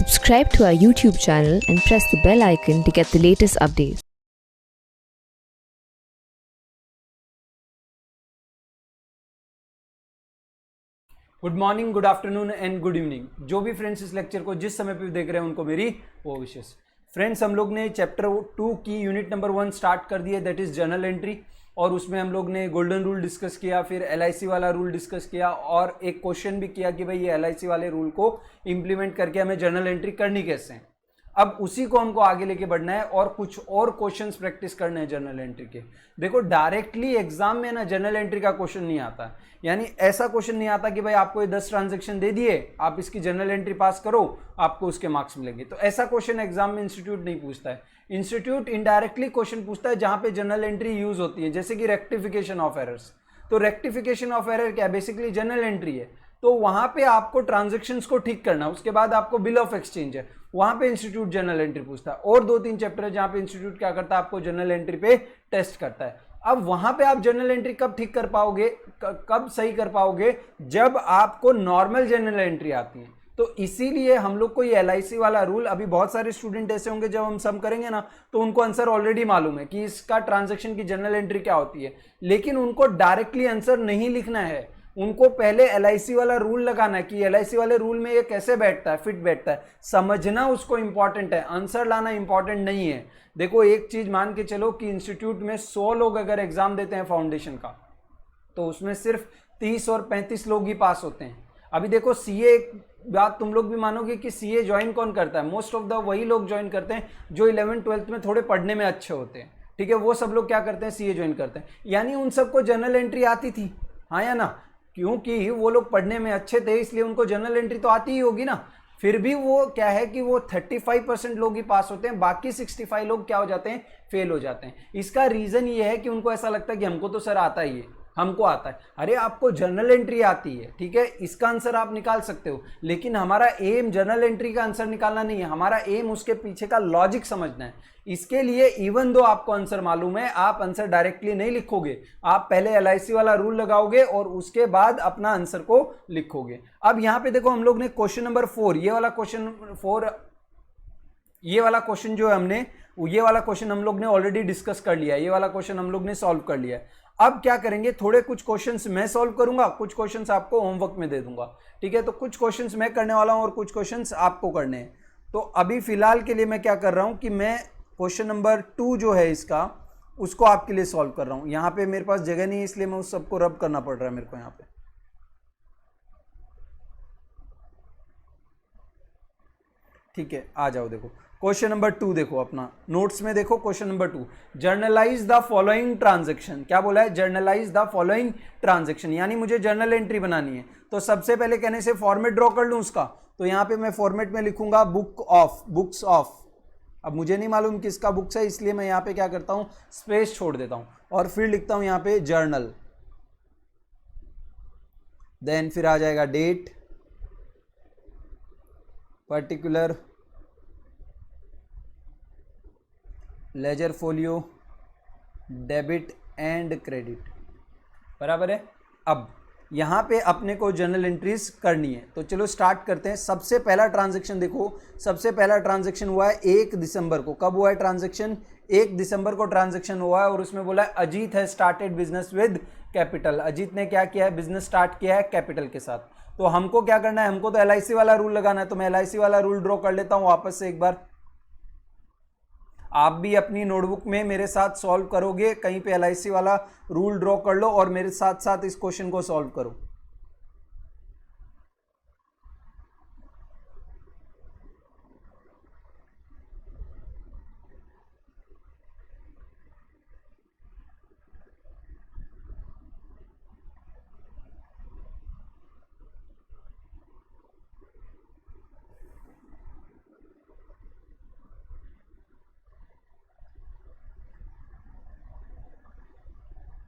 Subscribe to our YouTube channel and press the bell icon to get the latest updates. Good morning, good afternoon and good evening. जो भी friends इस lecture को जिस समय पे देख रहे हैं उनको मेरी वो विशेष। फ्रेंड्स, हम लोग ने चैप्टर 2 की यूनिट नंबर 1 स्टार्ट कर दी है, दैट इज जर्नल एंट्री। और उसमें हम लोग ने गोल्डन रूल डिस्कस किया, फिर LIC वाला रूल डिस्कस किया और एक क्वेश्चन भी किया कि भाई ये LIC वाले रूल को इम्प्लीमेंट करके हमें जर्नल एंट्री करनी कैसे है। अब उसी को हमको आगे लेके बढ़ना है और कुछ और क्वेश्चंस प्रैक्टिस करने हैं जर्नल एंट्री के। देखो, डायरेक्टली एग्जाम में ना जर्नल एंट्री का क्वेश्चन नहीं आता, यानी ऐसा क्वेश्चन नहीं आता कि भाई आपको ये 10 ट्रांजैक्शन दे दिए, आप इसकी जर्नल एंट्री पास करो, आपको उसके मार्क्स मिलेंगे। तो ऐसा क्वेश्चन एग्जाम में इंस्टीट्यूट नहीं पूछता है। इंस्टीट्यूट इनडायरेक्टली क्वेश्चन पूछता है जहां पे जर्नल एंट्री यूज होती है, जैसे कि रेक्टिफिकेशन ऑफ एरर्स। तो रेक्टिफिकेशन ऑफ एरर क्या है? बेसिकली जर्नल एंट्री है। तो वहां पे आपको ट्रांजैक्शंस को ठीक करना, उसके बाद आपको बिल ऑफ एक्सचेंज है, वहां पे इंस्टीट्यूट जर्नल एंट्री पूछता है। और 2-3 चैप्टर है जहां पे इंस्टीट्यूट क्या करता है, आपको जर्नल एंट्री पे टेस्ट करता है। अब वहां पे आप जर्नल एंट्री कब ठीक कर पाओगे, कब सही कर पाओगे? जब आपको नॉर्मल जर्नल एंट्री आती है। तो इसीलिए हम लोग को ये LIC वाला रूल, अभी बहुत सारे स्टूडेंट ऐसे होंगे जब हम सम करेंगे ना तो उनको आंसर ऑलरेडी मालूम है कि इसका ट्रांजैक्शन की जर्नल एंट्री क्या होती है, लेकिन उनको डायरेक्टली आंसर नहीं लिखना है। उनको पहले LIC वाला रूल लगाना है कि LIC वाले रूल में ये कैसे बैठता है, फिट बैठता है, समझना उसको इंपॉर्टेंट है, आंसर लाना इंपॉर्टेंट नहीं है। देखो, एक चीज मान के चलो कि इंस्टीट्यूट में 100 लोग अगर एग्जाम देते हैं फाउंडेशन का, तो उसमें सिर्फ 30 और 35 लोग ही पास होते हैं। अभी देखो, CA, एक बात तुम लोग भी मानोगे कि CA ज्वाइन कौन करता है? मोस्ट ऑफ द वही लोग ज्वाइन करते हैं जो 11th-12th में थोड़े पढ़ने में अच्छे होते हैं। ठीक है, वो सब लोग क्या करते हैं, CA ज्वाइन करते हैं। यानी उन सबको जर्नल एंट्री आती थी, हाँ या ना? क्योंकि वो लोग पढ़ने में अच्छे थे इसलिए उनको जर्नल एंट्री तो आती ही होगी ना। फिर भी वो क्या है कि वो 35% लोग ही पास होते हैं, बाकी 65 लोग क्या हो जाते हैं, फेल हो जाते हैं। इसका रीजन ये है कि उनको ऐसा लगता है कि हमको तो सर आता ही है, हमको आता है। अरे, आपको जर्नल एंट्री आती है, ठीक है, इसका आंसर आप निकाल सकते हो, लेकिन हमारा एम जर्नल एंट्री का आंसर निकालना नहीं है, हमारा एम उसके पीछे का लॉजिक समझना है। इसके लिए इवन दो आपको आंसर मालूम है, आप आंसर डायरेक्टली नहीं लिखोगे, आप पहले LIC वाला रूल लगाओगे और उसके बाद अपना आंसर को लिखोगे। अब यहां पे देखो, हम लोग ने क्वेश्चन नंबर 4, ये वाला क्वेश्चन जो है हमने, ये वाला क्वेश्चन हम लोग ने ऑलरेडी डिस्कस कर लिया है, ये वाला क्वेश्चन हम लोग ने सॉल्व कर लिया है। अब क्या करेंगे, थोड़े कुछ क्वेश्चंस मैं सॉल्व करूंगा, कुछ क्वेश्चंस आपको होमवर्क में दे दूंगा। ठीक है, तो कुछ क्वेश्चंस मैं करने वाला हूं और कुछ क्वेश्चंस आपको करने हैं। तो अभी फिलहाल के लिए मैं क्या कर रहा हूं कि मैं क्वेश्चन नंबर 2 जो है इसका, उसको आपके लिए सॉल्व कर रहा हूं। यहां पे मेरे पास जगह नहीं है इसलिए मैं उस सबको रब करना पड़ रहा है मेरे को यहां पे। ठीक है, आ जाओ। देखो क्वेश्चन नंबर 2, देखो अपना नोट्स में देखो question number 2, generalized the following transaction. क्या बोला है? जर्नलाइज द फॉलोइंग ट्रांजैक्शन, यानी मुझे जर्नल एंट्री बनानी है। तो सबसे पहले कहने से फॉर्मेट ड्रॉ कर लूं उसका, तो यहां पे मैं फॉर्मेट में लिखूंगा बुक्स ऑफ। अब मुझे नहीं मालूम किसका बुक्स है, इसलिए मैं यहां पे क्या करता हूं, स्पेस छोड़ देता हूं और फिर लिखता हूं यहां पे जर्नल। देन फिर आ जाएगा date, particular, ledger folio, debit and credit. बराबर है। अब यहां पे अपने को जर्नल एंट्रीज करनी है, तो चलो स्टार्ट करते हैं। सबसे पहला ट्रांजैक्शन देखो, सबसे पहला ट्रांजैक्शन हुआ है 1 दिसंबर को। कब हुआ है ट्रांजैक्शन? 1 दिसंबर को ट्रांजैक्शन हुआ है और उसमें बोला है अजीत है started business with capital. Ajit ने क्या किया है? बिजनेस स्टार्ट किया है कैपिटल के साथ। तो हमको क्या करना है, हमको तो LIC वाला रूल लगाना है, तो मैं LIC वाला रूल ड्रॉ कर लेता हूं वापस से एक बार। आप भी अपनी नोटबुक में मेरे साथ सॉल्व करोगे, कहीं पे LIC वाला रूल ड्रॉ कर लो और मेरे साथ साथ इस क्वेश्चन को सॉल्व करो।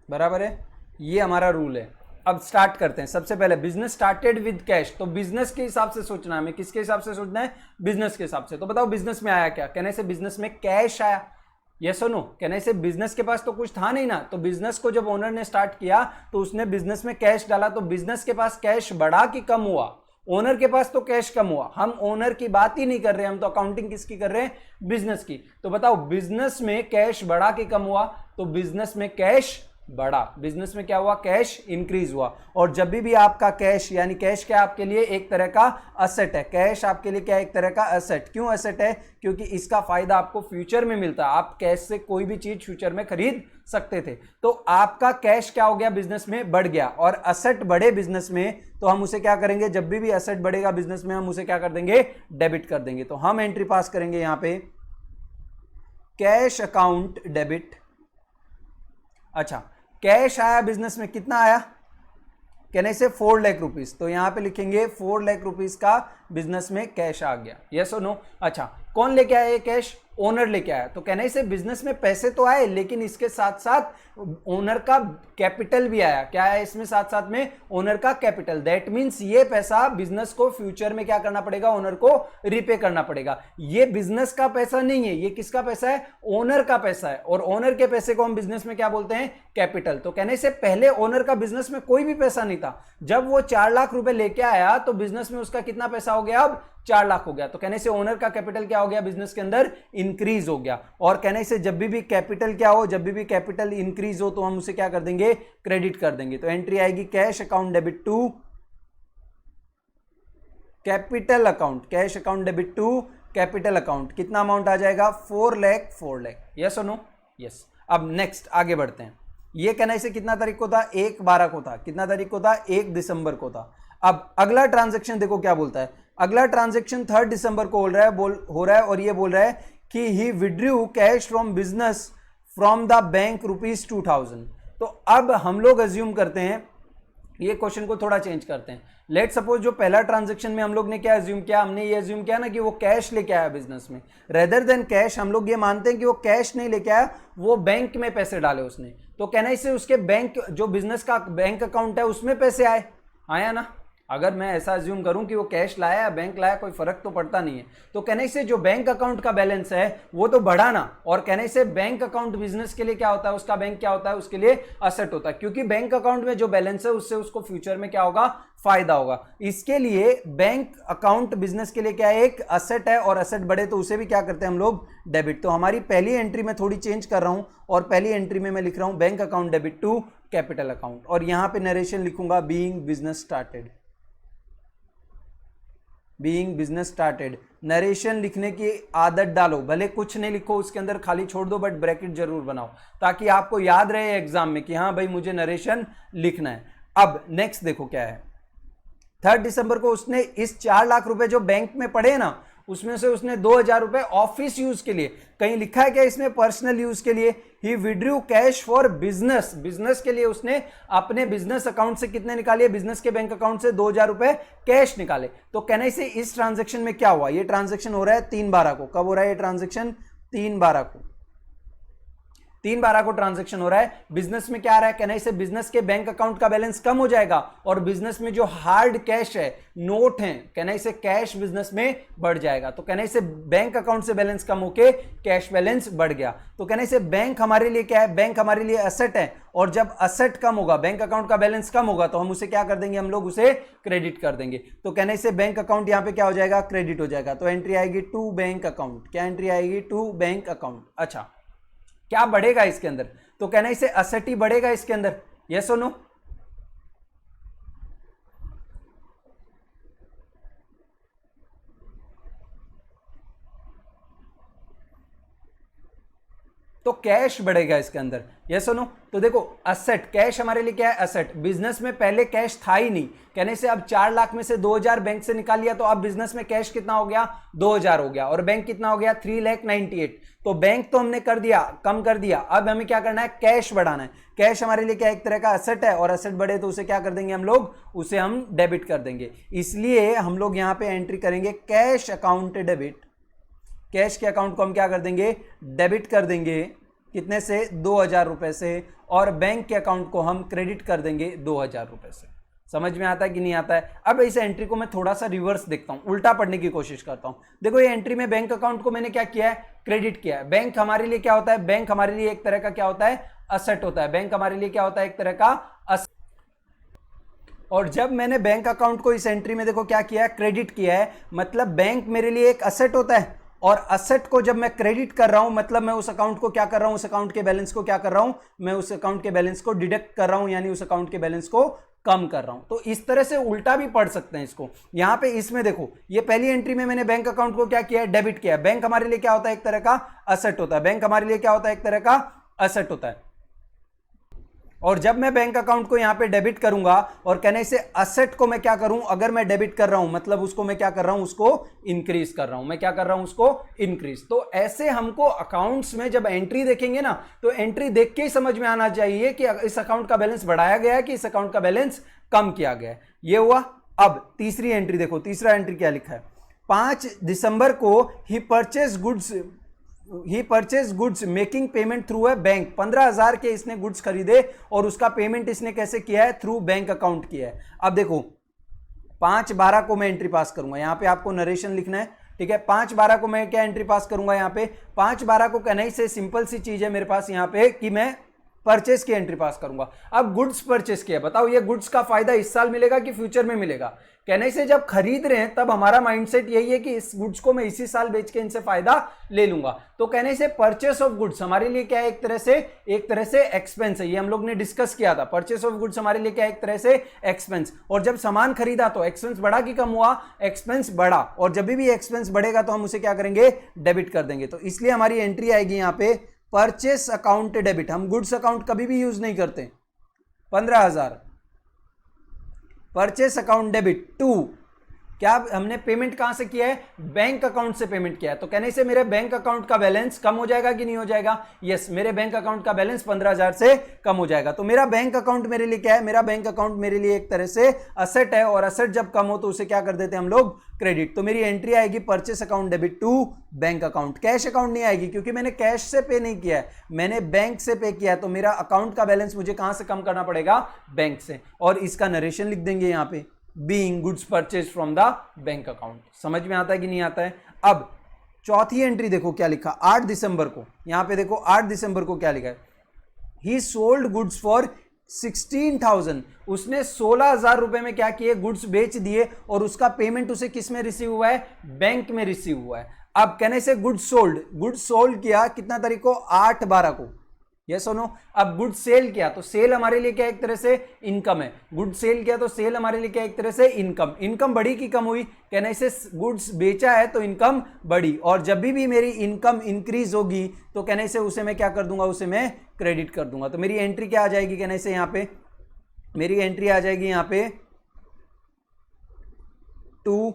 बराबर है, ये हमारा रूल है। अब स्टार्ट करते हैं। सबसे पहले बिजनेस स्टार्टेड विद कैश, तो बिजनेस के हिसाब से सोचना है हमें। किसके हिसाब से सोचना है? बिजनेस के हिसाब से। तो बताओ बिजनेस में आया क्या? कहने से बिजनेस में कैश आया, यस और नो? कहने से बिजनेस के पास तो कुछ था नहीं ना, तो बिजनेस को जब ओनर ने स्टार्ट किया तो उसने बिजनेस में कैश डाला, तो बिजनेस के पास कैश बढ़ा कि कम हुआ? ओनर के पास तो कैश कम हुआ, हम ओनर की बात ही नहीं कर रहे, हम तो अकाउंटिंग किसकी कर रहे हैं, बिजनेस की। तो बताओ बिजनेस में कैश बढ़ा कि कम हुआ, तो बिजनेस में कैश बढ़ा, बिजनेस में क्या हुआ, कैश इंक्रीज हुआ। और जब भी आपका कैश, यानी कैश क्या आपके लिए एक तरह का असेट है, कैश आपके लिए क्या एक तरह का असेट, क्यों असेट है, क्योंकि इसका फायदा आपको फ्यूचर में मिलता है, आप कैश से कोई भी चीज फ्यूचर में खरीद सकते थे। तो आपका कैश क्या हो गया, बिजनेस में बढ़ गया, और असेट बढ़े बिजनेस में तो हम उसे क्या करेंगे, जब भी असेट बढ़ेगा बिजनेस में हम उसे क्या कर देंगे, डेबिट कर देंगे। तो हम एंट्री पास करेंगे यहां पे कैश अकाउंट डेबिट। अच्छा, कैश आया बिजनेस में, कितना आया, कहने से 4 लाख रुपीस, तो यहां पे लिखेंगे 4 लाख रुपीस का बिजनेस में कैश आ गया, यस और नो। अच्छा, कौन लेके आया ये कैश, ओनर लेके आया। तो कहने से बिजनेस में पैसे तो आए, लेकिन इसके साथ साथ ओनर का कैपिटल भी आया। क्या है इसमें साथ साथ में, ओनर का कैपिटल। दैट मींस ये पैसा बिजनेस को फ्यूचर में क्या करना पड़ेगा, ओनर को रिपे करना पड़ेगा। ये बिजनेस का पैसा नहीं है, ये किसका पैसा है, ओनर का पैसा है, और ओनर के पैसे को हम बिजनेस में क्या बोलते हैं, कैपिटल। तो कहने से पहले ओनर का बिजनेस में कोई भी पैसा नहीं था, जब वो 4 लाख रुपए लेके आया तो बिजनेस में उसका कितना पैसा हो गया, अब 4 लाख हो गया। तो कहने से ओनर का कैपिटल क्या हो गया, बिजनेस के अंदर इंक्रीज हो गया। और कहने से जब भी कैपिटल क्या हो, जब भी कैपिटल इंक्रीज हो तो हम उसे क्या कर देंगे, क्रेडिट कर देंगे। तो एंट्री आएगी cash account debit to capital account, cash account debit to capital account. कितना अमाउंट आ जाएगा, 4 लाख, 4 लाख, यस और नो, यस। अब नेक्स्ट आगे बढ़ते हैं। ये कहना से कितना तारीख को था, 1/12 को था, कितना तारीख को था, 1 दिसंबर को था। अब अगला ट्रांजैक्शन देखो क्या बोलता है, अगला ट्रांजैक्शन 3 दिसंबर को हो रहा है और ये बोल रहा है कि ही withdrew cash from business from the bank ₹2000। तो अब हम लोग अज्यूम करते हैं, ये क्वेश्चन को थोड़ा चेंज करते हैं। लेट सपोज जो पहला ट्रांजैक्शन में हम लोग ने क्या अज्यूम किया, हमने ये अज्यूम किया ना कि वो कैश लेके आया बिजनेस में, रेदर देन कैश हम लोग ये मानते हैं कि वो कैश नहीं लेके आया, वो बैंक में पैसे डाले उसने। तो कहना इससे उसके बैंक, जो बिजनेस का बैंक अकाउंट है उसमें पैसे आए, आया ना। अगर मैं ऐसा अज्यूम करूं कि वो कैश लाया या बैंक लाया, कोई फर्क तो पड़ता नहीं है। तो कहने से जो बैंक अकाउंट का बैलेंस है वो तो बढ़ा ना, और कहने से बैंक अकाउंट बिजनेस के लिए क्या होता है, उसका बैंक क्या होता है, उसके लिए असेट होता है, क्योंकि बैंक अकाउंट में जो बैलेंस है उससे उसको फ्यूचर में क्या होगा, फायदा होगा। इसके लिए बैंक अकाउंट बिजनेस के लिए क्या है, एक असेट है, और असेट बढ़े तो उसे भी क्या करते हैं हम लोग, डेबिट। तो हमारी पहली एंट्री में थोड़ी चेंज कर रहा हूं, और पहली एंट्री में मैं लिख रहा हूं bank account debit to capital account, और यहां पे नरेशन लिखूंगा being business started, being business started. Narration लिखने की आदत डालो, भले कुछ नहीं लिखो उसके अंदर, खाली छोड़ दो, बट ब्रैकेट जरूर बनाओ ताकि आपको याद रहे एग्जाम में कि हाँ भाई मुझे नरेशन लिखना है। अब नेक्स्ट देखो क्या है, 3 दिसंबर को उसने इस 4 लाख रुपए जो बैंक में पड़े ना, उसमें से उसने 2000 रुपए ऑफिस यूज के लिए, कहीं लिखा है क्या इसमें पर्सनल यूज के लिए, ही withdrew cash for business, business के लिए उसने अपने बिजनेस अकाउंट से कितने निकाले, बिजनेस के बैंक अकाउंट से 2000 रुपए कैश निकाले। तो कहने से इस ट्रांजेक्शन में क्या हुआ, ये ट्रांजेक्शन हो रहा है 3/12 को, कब हो रहा है ये ट्रांजेक्शन, 3/12 को, 3/12 को ट्रांजैक्शन हो रहा है। बिजनेस में क्या आ रहा है, कहना इसे बिजनेस के बैंक अकाउंट का बैलेंस कम हो जाएगा, और बिजनेस में जो हार्ड कैश है, नोट है, कहना इसे कैश बिजनेस में बढ़ जाएगा। तो कहना इसे बैंक अकाउंट से बैलेंस कम होके कैश बैलेंस बढ़ गया। तो कहना इसे बैंक हमारे लिए क्या है, बैंक हमारे लिए असेट है, और जब असेट कम होगा, बैंक अकाउंट का बैलेंस कम होगा, तो हम उसे क्या कर देंगे, हम लोग उसे क्रेडिट कर देंगे। तो कहने से बैंक अकाउंट यहां पे क्या हो जाएगा, क्रेडिट हो जाएगा। तो एंट्री आएगी टू बैंक अकाउंट, क्या एंट्री आएगी, टू बैंक अकाउंट। अच्छा, क्या बढ़ेगा इसके अंदर, तो कहना इसे असेट ही बढ़ेगा इसके अंदर, यस और नो। तो कैश बढ़ेगा इसके अंदर, यस और नो। तो देखो असेट, कैश हमारे लिए क्या है, असेट। बिजनेस में पहले कैश था ही नहीं, कहने से अब 4 लाख में से 2000 बैंक से निकाल लिया, तो अब बिजनेस में कैश कितना हो गया, 2000 हो गया, और बैंक कितना हो गया, 3,98,000। तो बैंक तो हमने कर दिया, कम कर दिया, अब हमें क्या करना है, कैश बढ़ाना है। कैश हमारे लिए क्या एक तरह का असेट है, और असेट बढ़े तो उसे क्या कर देंगे हम लोग, उसे हम डेबिट कर देंगे। इसलिए हम लोग यहां पे एंट्री करेंगे कैश अकाउंट डेबिट, कैश के अकाउंट को हम क्या कर देंगे, डेबिट कर देंगे, कितने से, 2000 रुपए से, और बैंक के अकाउंट को हम क्रेडिट कर देंगे 2000 रुपए से। समझ में आता है कि नहीं आता है। अब इस एंट्री को मैं थोड़ा सा रिवर्स देखता हूं, उल्टा पढ़ने की कोशिश करता हूं। देखो ये एंट्री में बैंक अकाउंट को मैंने क्या किया है, क्रेडिट किया है। बैंक हमारे लिए क्या होता है, बैंक हमारे लिए एक तरह का क्या होता है, असेट होता है। बैंक हमारे लिए क्या होता है, एक तरह का असेट। और जब मैंने बैंक अकाउंट को इस एंट्री में देखो क्या किया है, क्रेडिट किया है, मतलब बैंक मेरे लिए एक असेट होता है, और असेट को जब मैं क्रेडिट कर रहा हूं मतलब मैं उस अकाउंट को क्या कर रहा हूं, उस अकाउंट के बैलेंस को क्या कर रहा हूं, मैं उस अकाउंट के बैलेंस को डिडक्ट कर रहा हूं, यानी उस अकाउंट के बैलेंस को कम कर रहा हूं। तो इस तरह से उल्टा भी पढ़ सकते हैं इसको। यहां पे इसमें देखो ये पहली एंट्री में मैंने बैंक अकाउंट को क्या किया है, डेबिट किया है। बैंक हमारे लिए क्या होता है, एक तरह का असेट होता है। बैंक हमारे लिए क्या होता है, एक तरह का असेट होता है। और जब मैं बैंक अकाउंट को यहां पे डेबिट करूंगा और कहने से असेट को मैं क्या करूं, अगर मैं डेबिट कर रहा हूं मतलब उसको मैं क्या कर रहा हूं, उसको इंक्रीज कर रहा हूं। मैं क्या कर रहा हूं, उसको इंक्रीज। तो ऐसे हमको अकाउंट्स में जब एंट्री देखेंगे ना, तो एंट्री देख के ही समझ में आना चाहिए कि इस अकाउंट का बैलेंस बढ़ाया गया है कि इस अकाउंट का बैलेंस कम किया गया है। ये हुआ। अब तीसरी एंट्री देखो, तीसरा एंट्री क्या लिखा है, 5 दिसंबर को he purchase goods making payment through है बैंक। 15,000 के इसने गुड्स खरीदे और उसका पेमेंट इसने कैसे किया है, थ्रू बैंक अकाउंट किया है। अब देखो 5/12 को मैं एंट्री पास करूंगा, यहां पे आपको नरेशन लिखना है, ठीक है। 5/12 को मैं क्या एंट्री पास करूंगा, यहां पे 5/12 को कहना ही से सिंपल सी चीज है मेरे पास यहां पे कि मैं परचेस की एंट्री पास करूंगा। अब गुड्स परचेस किया, बताओ ये गुड्स का फायदा इस साल मिलेगा कि फ्यूचर में मिलेगा। कहने से जब खरीद रहे हैं तब हमारा माइंडसेट यही है कि इस गुड्स को मैं इसी साल बेच के इनसे फायदा ले लूंगा। तो कहने से परचेस ऑफ गुड्स हमारे लिए क्या है, एक तरह से एक्सपेंस है। ये हम लोग ने डिस्कस किया था। परचेस ऑफ गुड्स हमारे लिए क्या है, एक तरह से एक्सपेंस। और जब सामान खरीदा तो एक्सपेंस बढ़ा कि कम हुआ, एक्सपेंस बढ़ा। और जब भी एक्सपेंस बढ़ेगा तो हम उसे क्या करेंगे, डेबिट कर देंगे। तो इसलिए हमारी एंट्री आएगी यहां पे परचेस अकाउंट डेबिट। हम गुड्स अकाउंट कभी भी यूज नहीं करते। 15,000 परचेस अकाउंट डेबिट टू, क्या हमने पेमेंट कहां से किया है, बैंक अकाउंट से पेमेंट किया है। तो कहने से मेरे बैंक अकाउंट का बैलेंस कम हो जाएगा कि नहीं हो जाएगा, यस, मेरे बैंक अकाउंट का बैलेंस 15,000 से कम हो जाएगा। तो मेरा बैंक अकाउंट मेरे लिए क्या है, मेरा बैंक अकाउंट मेरे लिए एक तरह से असेट है, और असेट जब कम हो तो उसे क्या कर देते हैं हम लोग, क्रेडिट। तो मेरी एंट्री आएगी purchase account debit to bank account. Cash account नहीं आएगी क्योंकि मैंने कैश से पे नहीं किया है, मैंने बैंक से पे किया है। तो मेरा अकाउंट का बैलेंस मुझे कहां से कम करना पड़ेगा, बैंक से। और इसका नरेशन लिख देंगे यहां पे, being goods purchase from the bank account. समझ में आता है कि नहीं आता है। अब चौथी एंट्री देखो क्या लिखा, 8 दिसंबर को। यहां पे देखो 8 दिसंबर को क्या लिखा है, ही सोल्ड गुड्स फॉर 16,000। उसने 16,000 रुपए में क्या किए, गुड्स बेच दिए, और उसका पेमेंट उसे किस में रिसीव हुआ है, बैंक में रिसीव हुआ है। अब कहने से गुड्स सोल्ड किया कितना तारीख को, 8/12 को, यस और नो। अब गुड सेल किया तो सेल हमारे लिए क्या, एक तरह से इनकम है। गुड सेल किया तो सेल हमारे लिए क्या, एक तरह से इनकम। इनकम बढ़ी कि कम हुई, कहने से गुड्स बेचा है तो इनकम बढ़ी। और जब भी मेरी इनकम इंक्रीज होगी तो कहने से उसे मैं क्या कर दूंगा, उसे मैं क्रेडिट कर दूंगा। तो मेरी एंट्री क्या आ जाएगी, कहने से यहां पे मेरी एंट्री आ जाएगी यहां पे टू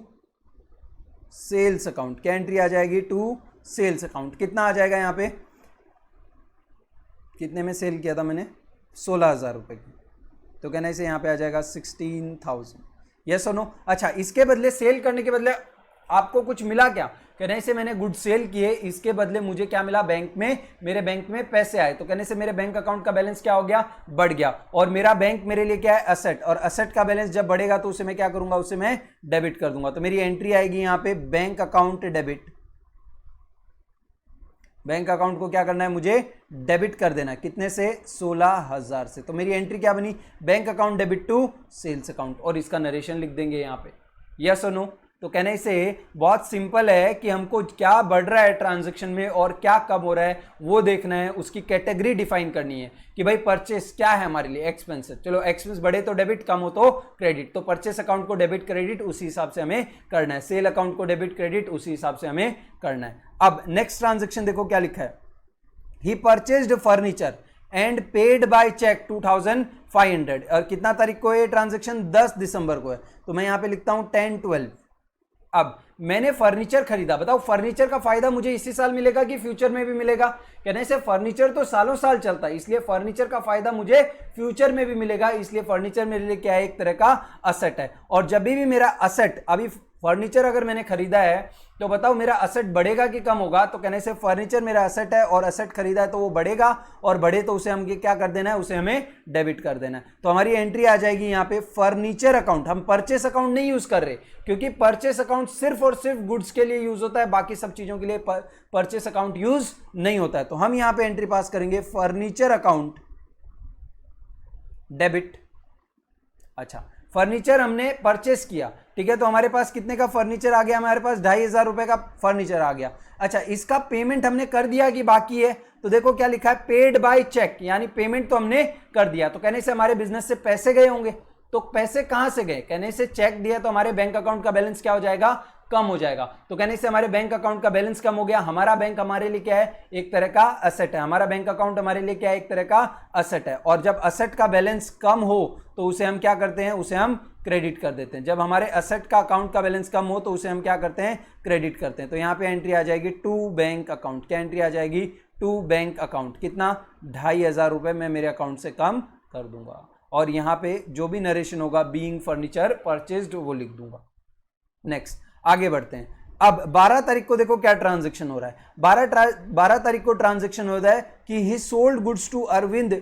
सेल्स अकाउंट। क्या एंट्री आ जाएगी, टू सेल्स अकाउंट। कितना आ जाएगा यहां पे, कितने में सेल किया था मैंने, 16,000 रुपए की। तो कहने से यहाँ पे आ जाएगा 16,000, यस और नो। अच्छा, इसके बदले सेल करने के बदले आपको कुछ मिला क्या, कहने से मैंने गुड सेल किए, इसके बदले मुझे क्या मिला, बैंक में, मेरे बैंक में पैसे आए। तो कहने से मेरे बैंक अकाउंट का बैलेंस क्या हो गया, बढ़ गया। और मेरा बैंक मेरे लिए क्या है, असेट। और असेट का बैलेंस जब बढ़ेगा तो उसे मैं क्या करूंगा, उसे मैं डेबिट कर दूंगा। तो मेरी एंट्री आएगी यहाँ पे bank account debit. Bank account को क्या करना है, मुझे डेबिट कर देना है। कितने से, 16,000 से। तो मेरी एंट्री क्या बनी, bank account debit to sales account. और इसका नरेशन लिख देंगे यहाँ पे, यस और नो। तो कहने से बहुत सिंपल है कि हमको क्या बढ़ रहा है ट्रांजैक्शन में और क्या कम हो रहा है वो देखना है, उसकी कैटेगरी डिफाइन करनी है कि भाई परचेस क्या है हमारे लिए, एक्सपेंस है। चलो एक्सपेंस बढ़े तो डेबिट, कम हो तो क्रेडिट। तो परचेस अकाउंट को डेबिट क्रेडिट उसी हिसाब से हमें करना है, सेल अकाउंट को डेबिट क्रेडिट उसी हिसाब से हमें करना है। अब नेक्स्ट ट्रांजेक्शन देखो क्या लिखा है, he purchased furniture and paid by cheque 2,500। और कितना तारीख को है ये ट्रांजेक्शन, 10 दिसंबर को है। तो मैं यहां पे लिखता हूं 10/12। अब मैंने फर्नीचर खरीदा, बताओ फर्नीचर का फायदा मुझे इसी साल मिलेगा कि फ्यूचर में भी मिलेगा, कहने से फर्नीचर तो सालों साल चलता है, इसलिए फर्नीचर का फायदा मुझे फ्यूचर में भी मिलेगा। इसलिए फर्नीचर मेरे लिए क्या है, एक तरह का असेट है। और जब भी मेरा असेट, अभी फर्नीचर अगर मैंने खरीदा है तो बताओ मेरा असेट बढ़ेगा कि कम होगा, तो कहने से फर्नीचर मेरा असेट है और असेट खरीदा है तो वो बढ़ेगा, और बढ़े तो उसे हम क्या कर देना है, उसे हमें डेबिट कर देना है। तो हमारी एंट्री आ जाएगी यहाँ पे फर्नीचर अकाउंट। हम परचेस अकाउंट नहीं यूज कर रहे क्योंकि परचेस अकाउंट सिर्फ और सिर्फ गुड्स के लिए यूज होता है, बाकी सब चीजों के लिए परचेस अकाउंट यूज नहीं होता है। तो हम यहाँ पे एंट्री पास करेंगे फर्नीचर अकाउंट डेबिट। अच्छा, फर्नीचर हमने परचेस किया, ठीक है, तो हमारे पास कितने का फर्नीचर आ गया, हमारे पास 2500 रुपए का फर्नीचर आ गया। अच्छा, इसका पेमेंट हमने कर दिया कि बाकी है, तो देखो क्या लिखा है, पेड बाय चेक, यानी पेमेंट तो हमने कर दिया। तो कहने से हमारे बिजनेस से पैसे गए होंगे, तो पैसे कहां से गए, कहने से चेक दिया तो हमारे बैंक अकाउंट का बैलेंस क्या हो जाएगा, कम हो जाएगा। तो कहने से हमारे बैंक अकाउंट का बैलेंस कम हो गया। हमारा बैंक हमारे लिए क्या है, एक तरह का असेट है, हमारा बैंक अकाउंट हमारे लिए क्या है, एक तरह का असेट है। और जब असेट का बैलेंस कम हो तो उसे हम क्या करते हैं, उसे हम क्रेडिट कर देते हैं। जब हमारे असेट का अकाउंट का बैलेंस कम हो तो उसे हम क्या करते हैं, क्रेडिट करते हैं। तो यहाँ पे एंट्री आ जाएगी टू बैंक अकाउंट, क्या एंट्री आ जाएगी, टू बैंक अकाउंट, कितना, 2500 रुपए मैं मेरे अकाउंट से कम कर दूंगा। और यहाँ पे जो भी नरेशन होगा बीइंग फर्नीचर परचेज्ड वो लिख दूंगा। नेक्स्ट आगे बढ़ते हैं। अब 12 तारीख को देखो क्या ट्रांजैक्शन हो रहा है। 12 तारीख को ट्रांजैक्शन हो रहा है कि he sold goods to Arvind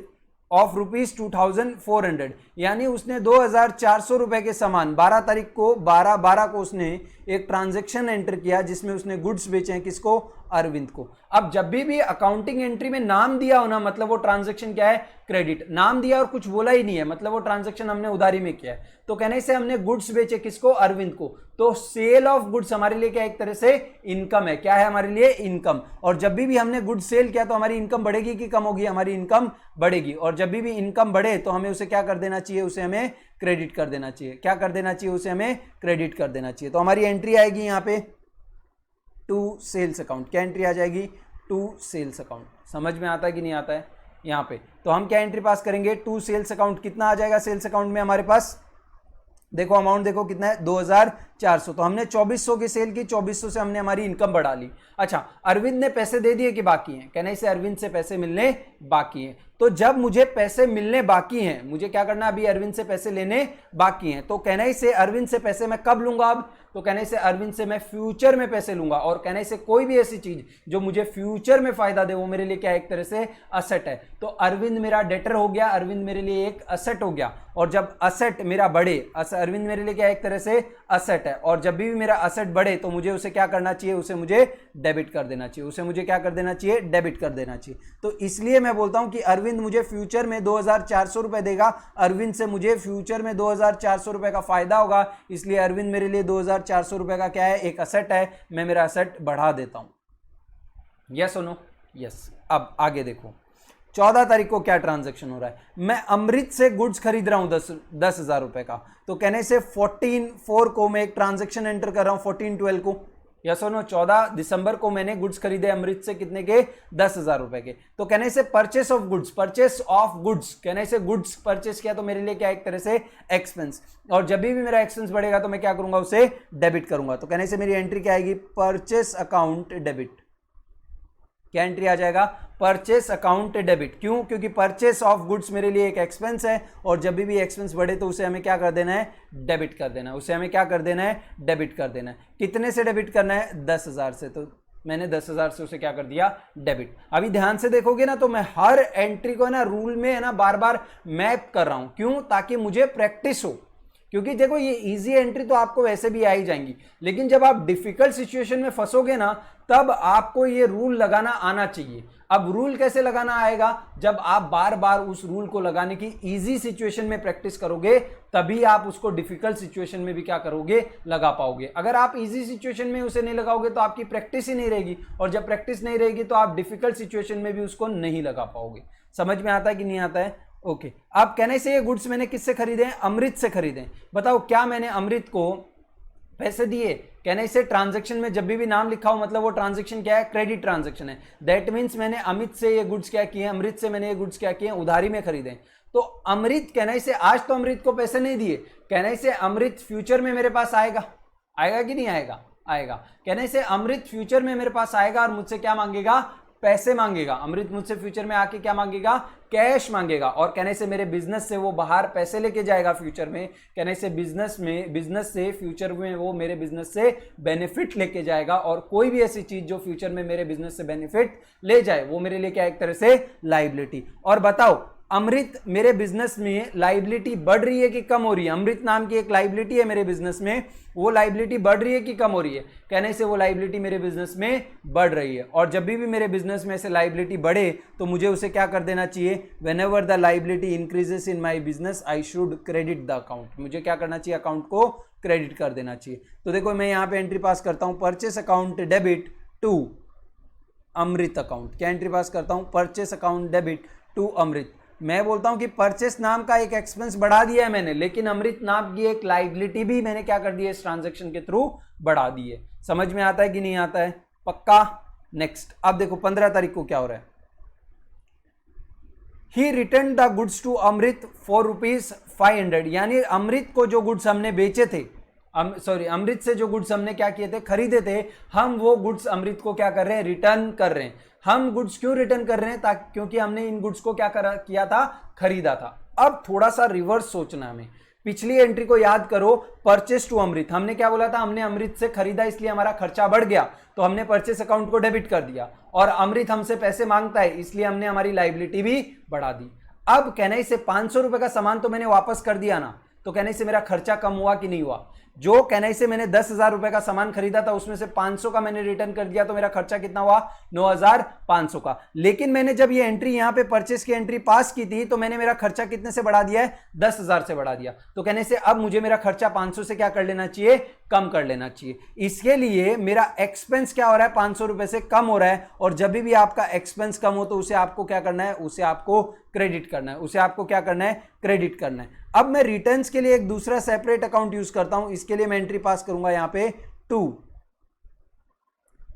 of ₹2400, यानी उसने 2400 रुपए के सामान 12 तारीख को 12 को उसने एक ट्रांजैक्शन एंटर किया जिसमें उसने गुड्स बेचे हैं, किसको, अरविंद को। अब जब भी अकाउंटिंग एंट्री में नाम दिया हो ना, मतलब वो ट्रांजैक्शन क्या है, क्रेडिट। नाम दिया और कुछ बोला ही नहीं है, मतलब वो ट्रांजैक्शन हमने उधारी में किया है। तो कहने से हमने गुड्स बेचे, किसको, अरविंद को। तो सेल ऑफ गुड्स हमारे लिए क्या, एक तरह से इनकम है, क्या है हमारे लिए, इनकम। और जब भी हमने गुड्स सेल किया तो हमारी इनकम बढ़ेगी कि कम होगी, हमारी इनकम बढ़ेगी। और जब भी इनकम बढ़े तो हमें उसे क्या कर देना चाहिए, उसे हमें क्रेडिट कर देना चाहिए। क्या कर देना चाहिए, उसे हमें क्रेडिट कर देना चाहिए। तो हमारी एंट्री आएगी यहाँ पे टू सेल्स अकाउंट, क्या एंट्री आ जाएगी, टू सेल्स अकाउंट। समझ में आता है कि नहीं आता है यहाँ पे। तो हम क्या एंट्री पास करेंगे, टू सेल्स अकाउंट। कितना आ जाएगा सेल्स अकाउंट में हमारे पास, देखो अमाउंट देखो कितना है, 2400। तो हमने 2400 की सेल की, 2400 से हमने हमारी इनकम बढ़ा ली। अच्छा, अरविंद ने पैसे दे दिए कि बाकी हैं, कहने से अरविंद से पैसे मिलने बाकी हैं। तो जब मुझे पैसे मिलने बाकी हैं, मुझे क्या करना, अभी अरविंद से पैसे लेने बाकी हैं। तो कहने से अरविंद से पैसे मैं कब लूंगा, अब तो कहने से अरविंद से मैं फ्यूचर में पैसे लूंगा। और कहने से कोई भी ऐसी चीज जो मुझे फ्यूचर में फायदा दे वो मेरे लिए क्या, एक तरह से असेट है। तो अरविंद मेरा डेटर हो गया, अरविंद मेरे लिए एक असेट हो गया। और जब असेट मेरा बढ़े, अरविंद मेरे लिए क्या, एक तरह से असेट है। और जब भी मेरा असेट बढ़े तो मुझे उसे क्या करना चाहिए, उसे मुझे डेबिट कर देना चाहिए, उसे मुझे क्या कर देना चाहिए, डेबिट कर देना चाहिए। तो इसलिए मैं बोलता हूं कि अरविंद मुझे फ्यूचर में 2400 रुपए देगा, अरविंद से मुझे फ्यूचर में 2400 रुपए का फायदा होगा, इसलिए अरविंद मेरे लिए 2400 रुपए का क्या है, एक असेट है। मैं मेरा असेट बढ़ा देता हूं। यस और नो, यस। अब आगे देखो 14 तारीख को क्या ट्रांजैक्शन हो रहा है, मैं अमृत से गुड्स खरीद रहा हूं 10,000 रुपए का। तो कहने से 14/4 को मैं एक ट्रांजैक्शन एंटर कर रहा हूं, 14/12 को। यस और नो, 14 दिसंबर को मैंने गुड्स खरीदे अमृत से, कितने के, 10,000 रुपए के। तो कहने से purchase of goods, purchase of goods, कहने से गुड्स परचेस किया तो मेरे लिए क्या, एक तरह से एक्सपेंस। और जब भी मेरा एक्सपेंस बढ़ेगा तो मैं क्या करूंगा, उसे डेबिट करूंगा। तो कहने से मेरी एंट्री क्या आएगी, परचेस अकाउंट डेबिट। क्या एंट्री आ जाएगा, परचेस अकाउंट डेबिट। क्यों, क्योंकि परचेस ऑफ गुड्स मेरे लिए एक एक्सपेंस है, और जब भी एक्सपेंस बढ़े तो उसे हमें क्या कर देना है, डेबिट कर देना है। उसे हमें क्या कर देना है, डेबिट कर देना है। कितने से डेबिट करना है, 10,000 से। तो मैंने 10,000 से उसे क्या कर दिया, डेबिट। अभी ध्यान से देखोगे ना तो मैं हर एंट्री को ना रूल में है ना बार बार मैप कर रहा हूं। क्यों, ताकि मुझे प्रैक्टिस हो। क्योंकि देखो ये इजी एंट्री तो आपको वैसे भी आ ही जाएंगी, लेकिन जब आप डिफिकल्ट सिचुएशन में फंसोगे ना तब आपको ये रूल लगाना आना चाहिए। अब रूल कैसे लगाना आएगा, जब आप बार बार उस रूल को लगाने की इजी सिचुएशन में प्रैक्टिस करोगे तभी आप उसको डिफिकल्ट सिचुएशन में भी क्या करोगे, लगा पाओगे। अगर आप इजी सिचुएशन में उसे नहीं लगाओगे तो आपकी प्रैक्टिस ही नहीं रहेगी, और जब प्रैक्टिस नहीं रहेगी तो आप डिफिकल्ट सिचुएशन में भी उसको नहीं लगा पाओगे। समझ में आता है कि नहीं आता है, ओके। आप कहने से ये गुड्स मैंने किससे खरीदे हैं, अमृत से खरीदे। बताओ क्या मैंने अमृत को पैसे दिए, कहने से ट्रांजैक्शन में जब भी नाम लिखा हो मतलब वो ट्रांजैक्शन क्या है, क्रेडिट ट्रांजैक्शन है। दैट मीन्स मैंने अमित से ये गुड्स क्या किए, अमृत से मैंने ये गुड्स क्या किए, उधारी में खरीदे। तो अमृत कहने से आज तो अमृत को पैसे नहीं दिए, कहने से अमृत फ्यूचर में मेरे पास आएगा, आएगा कि नहीं आएगा, आएगा। कहने से अमृत फ्यूचर में मेरे पास आएगा और मुझसे क्या मांगेगा, पैसे मांगेगा। अमृत मुझसे फ्यूचर में आके क्या मांगेगा, कैश मांगेगा। और कहने से मेरे बिजनेस से वो बाहर पैसे लेके जाएगा फ्यूचर में। कहने से बिजनेस से फ्यूचर में वो मेरे बिजनेस से बेनिफिट लेके जाएगा। और कोई भी ऐसी चीज जो फ्यूचर में मेरे बिजनेस से बेनिफिट ले जाए वो मेरे लिए क्या, एक तरह से लायबिलिटी। और बताओ अमृत मेरे बिजनेस में लाइबिलिटी बढ़ रही है कि कम हो रही है? अमृत नाम की एक लाइबिलिटी है मेरे बिजनेस में, वो लाइबिलिटी बढ़ रही है कि कम हो रही है? कहने से वो लाइबिलिटी मेरे बिजनेस में बढ़ रही है। और जब भी मेरे बिजनेस में से लाइबिलिटी बढ़े तो मुझे उसे क्या कर देना चाहिए? When ever the liability increases in my business I should credit the account. मुझे क्या करना चाहिए? अकाउंट को क्रेडिट कर देना चाहिए। तो देखो मैं यहाँ पे एंट्री पास करता हूँ, purchase account debit to Amrit account. क्या एंट्री पास करता हूँ? Purchase account debit to Amrit. मैं बोलता हूं कि परचेस नाम का एक एक्सपेंस बढ़ा दिया है मैंने, लेकिन अमृत नाम की एक लाइबिलिटी भी मैंने क्या कर दी है? इस ट्रांजैक्शन के थ्रू बढ़ा दी है। समझ में आता है कि नहीं आता है? पक्का? नेक्स्ट, अब देखो 15 तारीख को क्या हो रहा है। He return the goods to Amrit for ₹500, यानी अमृत को जो गुड्स हमने बेचे थे, अमृत से जो गुड्स हमने क्या किए थे? खरीदे थे, हम वो गुड्स अमृत को क्या कर रहे हैं? रिटर्न कर रहे हैं। हम गुड्स क्यों रिटर्न कर रहे हैं? ताकि क्योंकि हमने इन गुड्स को क्या किया था? खरीदा था। अब थोड़ा सा रिवर्स सोचना हमें। पिछली एंट्री को याद करो, परचेस टू अमृत। हमने क्या बोला था? हमने अमृत से खरीदा इसलिए हमारा खर्चा बढ़ गया, तो हमने परचेस अकाउंट को डेबिट कर दिया। और अमृत हमसे पैसे मांगता है इसलिए हमने हमारी लाइबिलिटी भी बढ़ा दी। अब कहने से 500 रुपए का सामान तो मैंने वापस कर दिया ना, तो कहने से मेरा खर्चा कम हुआ कि नहीं हुआ? जो कहने से मैंने 10,000 रुपए का सामान खरीदा था उसमें से 500 का मैंने रिटर्न कर दिया, तो मेरा खर्चा कितना हुआ? 9,500 का। लेकिन मैंने जब ये एंट्री यहां पे परचेस की एंट्री पास की थी तो मैंने मेरा खर्चा कितने से बढ़ा दिया है? 10,000 से बढ़ा दिया। तो कहने से अब मुझे मेरा खर्चा 500 से क्या कर लेना चाहिए? कम कर लेना चाहिए। इसके लिए मेरा एक्सपेंस क्या हो रहा है? 500 रुपए से कम हो रहा है। और जब भी आपका एक्सपेंस कम हो तो उसे आपको क्या करना है? उसे आपको क्रेडिट करना है। उसे आपको क्या करना है? क्रेडिट करना है। अब मैं रिटर्न्स के लिए एक दूसरा सेपरेट अकाउंट यूज करता हूं। इसके लिए मैं एंट्री पास करूंगा यहां पे टू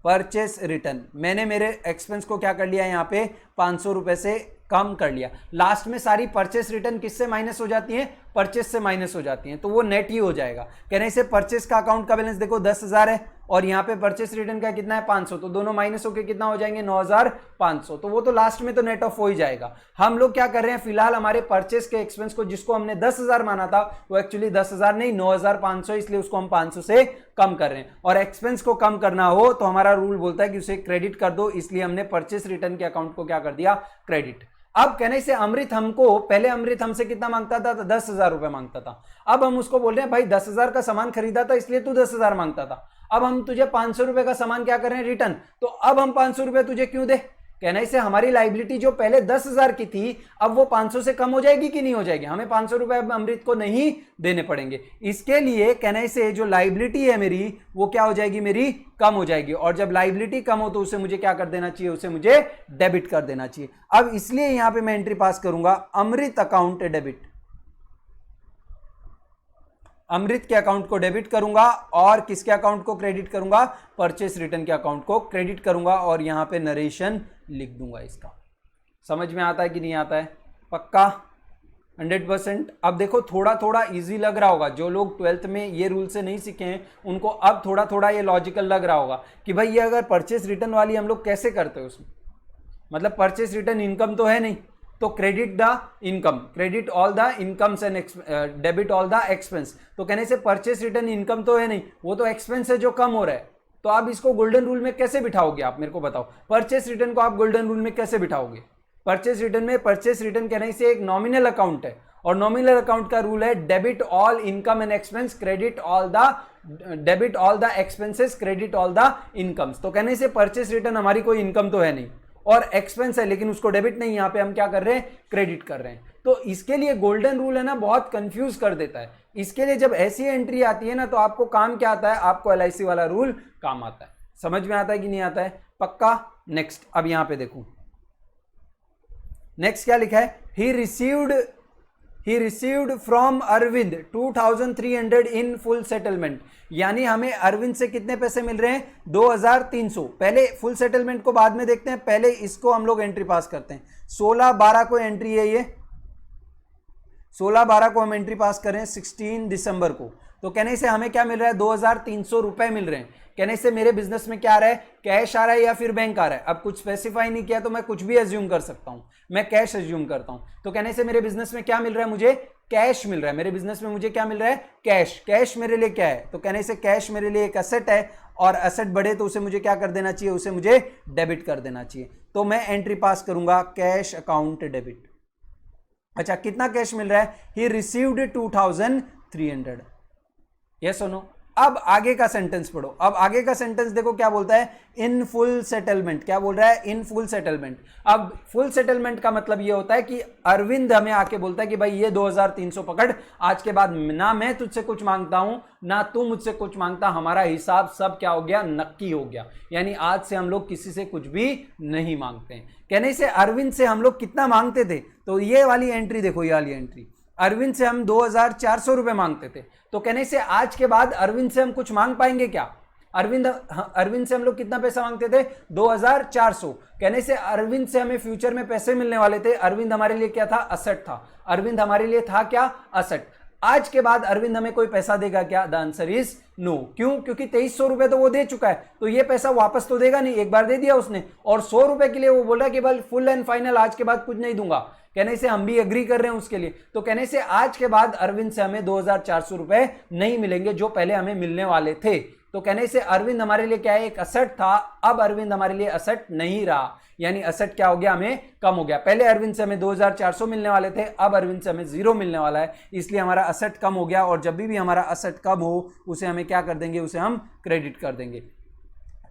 परचेस रिटर्न। मैंने मेरे एक्सपेंस को क्या कर लिया? यहां पे 500 रुपए से कम कर लिया। लास्ट में सारी परचेस रिटर्न किससे माइनस हो जाती हैं? परचेस से माइनस हो जाती हैं, तो वो नेट ही हो जाएगा। कहने से परचेस का अकाउंट का बैलेंस देखो 10,000 है और यहाँ पे परचेस रिटर्न का कितना है? 500, तो दोनों माइनस होकर कितना हो जाएंगे? 9,500। तो वो तो लास्ट में तो नेट ऑफ हो ही जाएगा। हम लोग क्या कर रहे हैं फिलहाल? हमारे परचेस के एक्सपेंस को जिसको हमने 10,000 माना था वो एक्चुअली 10,000 नहीं 9,500, इसलिए उसको हम 500 से कम कर रहे हैं। और एक्सपेंस को कम करना हो तो हमारा रूल बोलता है कि उसे क्रेडिट कर दो, इसलिए हमने परचेस रिटर्न के अकाउंट को क्या कर दिया? क्रेडिट। अब कहने से अमृत हमको, पहले अमृत हमसे कितना मांगता था? 10,000 रुपए मांगता था। अब हम उसको बोल रहे हैं भाई 10,000 का सामान खरीदा था इसलिए तू 10,000 मांगता था। अब हम तुझे 500 रुपए का सामान क्या कर रहे हैं? रिटर्न। तो अब हम 500 रुपए तुझे क्यों दे? कहने से हमारी लाइबिलिटी जो पहले 10,000 की थी अब वो 500 से कम हो जाएगी कि नहीं हो जाएगी? हमें 500 रुपए अब अमृत को नहीं देने पड़ेंगे। इसके लिए कहने से जो लाइबिलिटी है मेरी वो क्या हो जाएगी? मेरी कम हो जाएगी। और जब लाइबिलिटी कम हो तो उसे मुझे क्या कर देना चाहिए? उसे मुझे डेबिट कर देना चाहिए। अब इसलिए यहां पे मैं एंट्री पास करूंगा अमृत अकाउंट डेबिट। अमृत के अकाउंट को डेबिट करूंगा और किसके अकाउंट को क्रेडिट करूंगा? परचेस रिटर्न के अकाउंट को क्रेडिट करूंगा और यहां पे नरेशन लिख दूंगा इसका। समझ में आता है कि नहीं आता है? पक्का? 100%। अब देखो थोड़ा थोड़ा इजी लग रहा होगा। जो लोग 12th में ये रूल से नहीं सीखे हैं उनको अब थोड़ा थोड़ा ये लॉजिकल लग रहा होगा कि भाई ये अगर परचेस रिटर्न वाली हम लोग कैसे करते हैं उसमें? मतलब परचेस रिटर्न इनकम तो है नहीं, तो credit the income, credit all the incomes and debit all the expense. तो कहने से परचेस रिटर्न इनकम तो है नहीं, वो तो एक्सपेंस है जो कम हो रहा है। तो आप इसको गोल्डन रूल में कैसे बिठाओगे? आप मेरे को बताओ, परचेस रिटर्न को आप गोल्डन रूल में कैसे बिठाओगे? परचेस रिटर्न में परचेस रिटर्न कहने से एक नॉमिनल अकाउंट है और नॉमिनल अकाउंट का रूल है debit all income and expense, credit all the debit all the expenses, credit all the incomes. तो कहने से परचेस रिटर्न हमारी कोई इनकम तो है नहीं और एक्सपेंस है लेकिन उसको डेबिट नहीं, यहां पे हम क्या कर रहे हैं? क्रेडिट कर रहे हैं। तो इसके लिए गोल्डन रूल है ना बहुत कंफ्यूज कर देता है। इसके लिए जब ऐसी एंट्री आती है ना तो आपको काम क्या आता है? आपको LIC वाला रूल काम आता है। समझ में आता है कि नहीं आता है? पक्का? नेक्स्ट, अब यहां पे देखो नेक्स्ट क्या लिखा है? He received from Arvind 2,300 in full settlement. यानी हमें अरविंद से कितने पैसे मिल रहे हैं? 2,300। पहले फुल सेटलमेंट को बाद में देखते हैं, पहले इसको हम लोग एंट्री पास करते हैं। 16/12 को एंट्री है ये, 16/12 को हम एंट्री पास करें 16 दिसंबर को। तो कहने से हमें क्या मिल रहा है? 2,300 रुपए मिल रहे हैं। कहने से मेरे बिजनेस में क्या आ रहा है? कैश आ रहा है या फिर बैंक आ रहा है? अब कुछ स्पेसिफाई नहीं किया तो मैं कुछ भी एज्यूम कर सकता हूं, मैं कैश एज्यूम करता हूं। तो कहने से मेरे बिजनेस में क्या मिल रहा है? मुझे कैश मिल रहा है। मेरे बिजनेस में मुझे क्या मिल रहा है? कैश। कैश मेरे लिए क्या है? तो कहने से कैश मेरे लिए एक एसेट है और एसेट बढ़े तो उसे मुझे क्या कर देना चाहिए? उसे मुझे डेबिट कर देना चाहिए। तो मैं एंट्री पास करूंगा कैश अकाउंट डेबिट। अच्छा, कितना कैश मिल रहा है? He received 2300। यस और नो? अब आगे का सेंटेंस पढ़ो। अब आगे का सेंटेंस देखो क्या बोलता है, इन फुल सेटलमेंट। क्या बोल रहा है? इन फुल सेटलमेंट। अब फुल सेटलमेंट का मतलब ये होता है कि अरविंद हमें आके बोलता है कि भाई ये 2300 पकड़, आज के बाद ना मैं तुझसे कुछ मांगता हूं ना तू मुझसे कुछ मांगता, हमारा हिसाब सब क्या हो गया? नक्की हो गया। यानी आज से हम लोग किसी से कुछ भी नहीं मांगते हैं। कहने से अरविंद से हम लोग कितना मांगते थे? तो ये वाली एंट्री देखो, ये वाली एंट्री, अरविंद से हम 2400 रुपए मांगते थे। तो कहने से आज के बाद अरविंद से हम कुछ मांग पाएंगे क्या? अरविंद से हम लोग कितना पैसा मांगते थे? 2400। कहने से अरविंद से हमें फ्यूचर में पैसे मिलने वाले थे। अरविंद हमारे लिए क्या था? असेट था। अरविंद हमारे लिए था क्या? असेट। आज के बाद अरविंद हमें कोई पैसा देगा क्या? The answer is no. क्यों? क्योंकि 2300 रुपए तो वो दे चुका है, तो ये पैसा वापस तो देगा नहीं, एक बार दे दिया उसने। और 100 रुपए के लिए वो बोल रहा है कि भाई फुल एंड फाइनल आज के बाद कुछ नहीं दूंगा। कहने से हम भी एग्री कर रहे हैं उसके लिए। तो कहने से आज के बाद अरविंद से हमें 2400 रुपए नहीं मिलेंगे जो पहले हमें मिलने वाले थे। तो कहने से अरविंद हमारे लिए क्या है? एक असेट था। अब अरविंद हमारे लिए असेट नहीं रहा, यानी असेट क्या हो गया? हमें कम हो गया। पहले अरविंद से हमें 2400 मिलने वाले थे, अब अरविंद से हमें 0 मिलने वाला है, इसलिए हमारा असेट कम हो गया। और जब भी हमारा असेट कम हो उसे हमें क्या कर देंगे? उसे हम क्रेडिट कर देंगे।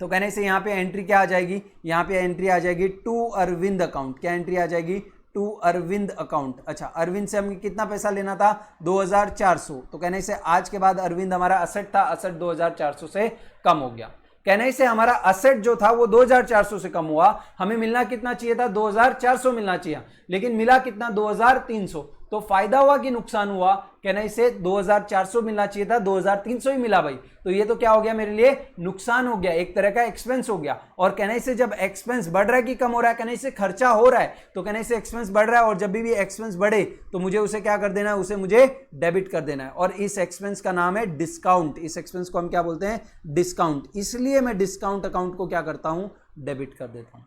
तो कहने से यहाँ पे एंट्री क्या आ जाएगी? यहाँ पे एंट्री आ जाएगी टू अरविंद अकाउंट। क्या एंट्री आ जाएगी? To Arvind account. अच्छा, अरविंद से हमें कितना पैसा लेना था? 2400। तो कहने से आज के बाद अरविंद हमारा असेट था, असेट 2400 से कम हो गया। कहने से हमारा असेट जो था वो 2400 से कम हुआ। हमें मिलना कितना चाहिए था? 2400 मिलना चाहिए, लेकिन मिला कितना? 2300। तो फायदा हुआ कि नुकसान हुआ? कहने से 2400 मिलना चाहिए था, 2300 ही मिला भाई। तो ये तो क्या हो गया मेरे लिए? नुकसान हो गया, एक तरह का एक्सपेंस हो गया। और कहने से जब एक्सपेंस बढ़ रहा है कि कम हो रहा है? कहने से खर्चा हो रहा है, तो कहने से एक्सपेंस बढ़ रहा है। और जब भी एक्सपेंस बढ़े तो मुझे उसे क्या कर देना है? उसे मुझे डेबिट कर देना है। और इस एक्सपेंस का नाम है डिस्काउंट। इस एक्सपेंस को हम क्या बोलते हैं? डिस्काउंट। इसलिए मैं डिस्काउंट अकाउंट को क्या करता हूं? डेबिट कर देता हूं।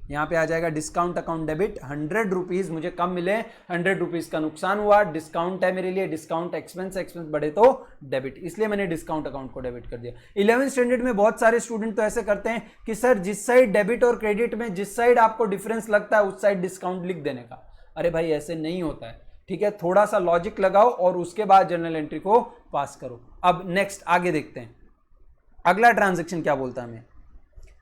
यहां पे आ जाएगा डिस्काउंट अकाउंट डेबिट। 100 रुपीज मुझे कम मिले, 100 रुपीज का नुकसान हुआ, डिस्काउंट है मेरे लिए, डिस्काउंट एक्सपेंस, एक्सपेंस बढ़े तो डेबिट, इसलिए मैंने डिस्काउंट अकाउंट को डेबिट कर दिया। 11th स्टैंडर्ड में बहुत सारे स्टूडेंट तो ऐसे करते हैं कि सर जिस साइड डेबिट और क्रेडिट में जिस साइड आपको डिफरेंस लगता है उस साइड डिस्काउंट लिख देने का। अरे भाई ऐसे नहीं होता है, ठीक है? थोड़ा सा लॉजिक लगाओ और उसके बाद जर्नल एंट्री को पास करो। अब नेक्स्ट आगे देखते हैं, अगला ट्रांजेक्शन क्या बोलता है हमें।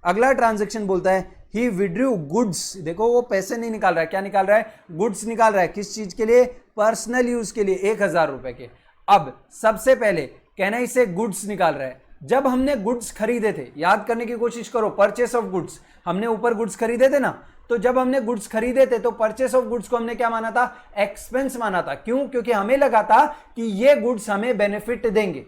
अगला ट्रांजेक्शन बोलता है ही विड्रू गुड्स। देखो वो पैसे नहीं निकाल रहा है, क्या निकाल रहा है? गुड्स निकाल रहा है। किस चीज के लिए? पर्सनल यूज के लिए, 1000 रुपए के। अब सबसे पहले कहना इसे गुड्स निकाल रहा है। जब हमने गुड्स खरीदे थे, याद करने की कोशिश करो, परचेस ऑफ गुड्स, हमने ऊपर गुड्स खरीदे थे ना, तो जब हमने गुड्स खरीदे थे तो परचेस ऑफ गुड्स को हमने क्या माना था? एक्सपेंस माना था। क्यों? क्योंकि हमें लगा था कि ये गुड्स हमें बेनिफिट देंगे,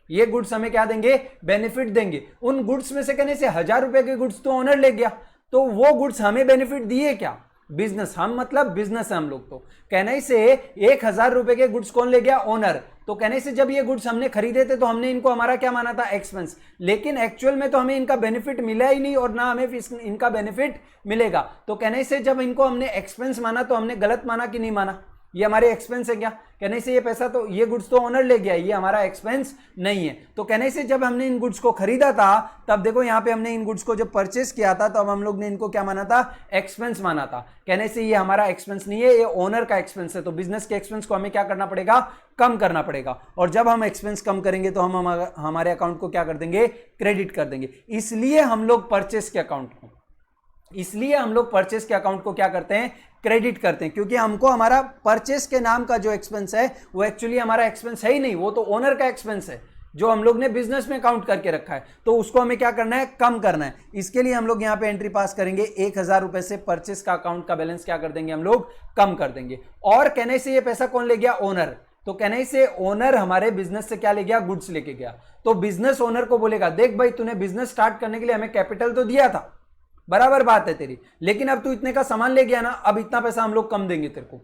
ये गुड्स हमें क्या देंगे? बेनिफिट देंगे। उन गुड्स में से कहने से 1000 रुपए के गुड्स तो ओनर ले गया, तो वो गुड्स हमें बेनिफिट दिए क्या? बिजनेस। हम मतलब बिजनेस है हम लोग। तो कहने से 1000 रुपए के गुड्स कौन ले गया? ओनर। तो कहने से जब ये गुड्स हमने खरीदे थे तो हमने इनको हमारा क्या माना था? एक्सपेंस। लेकिन एक्चुअल में तो हमें इनका बेनिफिट मिला ही नहीं और ना हमें इनका बेनिफिट मिलेगा। तो कहने से जब इनको हमने एक्सपेंस माना तो हमने गलत माना कि नहीं माना? ये हमारे एक्सपेंस है क्या? कहने से ये पैसा तो, ये गुड्स तो ओनर ले गया, ये हमारा एक्सपेंस नहीं है। तो कहने से जब हमने इन गुड्स को खरीदा था तब देखो यहाँ पे हमने इन गुड्स को जब परचेस किया था तब हम लोग ने इनको क्या माना था? एक्सपेंस माना था। कहने से ये हमारा एक्सपेंस नहीं है, ये ओनर का एक्सपेंस है। तो बिजनेस के एक्सपेंस को हमें क्या करना पड़ेगा? कम करना पड़ेगा। और जब हम एक्सपेंस कम करेंगे तो हम हमारे अकाउंट को क्या कर देंगे? क्रेडिट कर देंगे। इसलिए हम लोग परचेस के अकाउंट को क्या करते हैं? क्रेडिट करते हैं। क्योंकि हमको हमारा परचेस के नाम का जो एक्सपेंस है वो एक्चुअली हमारा एक्सपेंस है ही नहीं, वो तो ओनर का एक्सपेंस है जो हम लोग ने बिजनेस में काउंट करके रखा है। तो उसको हमें क्या करना है? कम करना है। इसके लिए हम लोग यहाँ पे एंट्री पास करेंगे, 1000 रुपए से परचेस का अकाउंट का बैलेंस क्या कर देंगे? हम लोग कम कर देंगे। और कहने से ये पैसा कौन ले गया? ओनर। तो कहने से ओनर हमारे बिजनेस से क्या ले गया? गुड्स लेके गया। तो बिजनेस ओनर को बोलेगा देख भाई तूने बिजनेस स्टार्ट करने के लिए हमें कैपिटल तो दिया था, बराबर बात है तेरी, लेकिन अब तू इतने का सामान ले गया ना, अब इतना पैसा हम लोग कम देंगे तेरे को।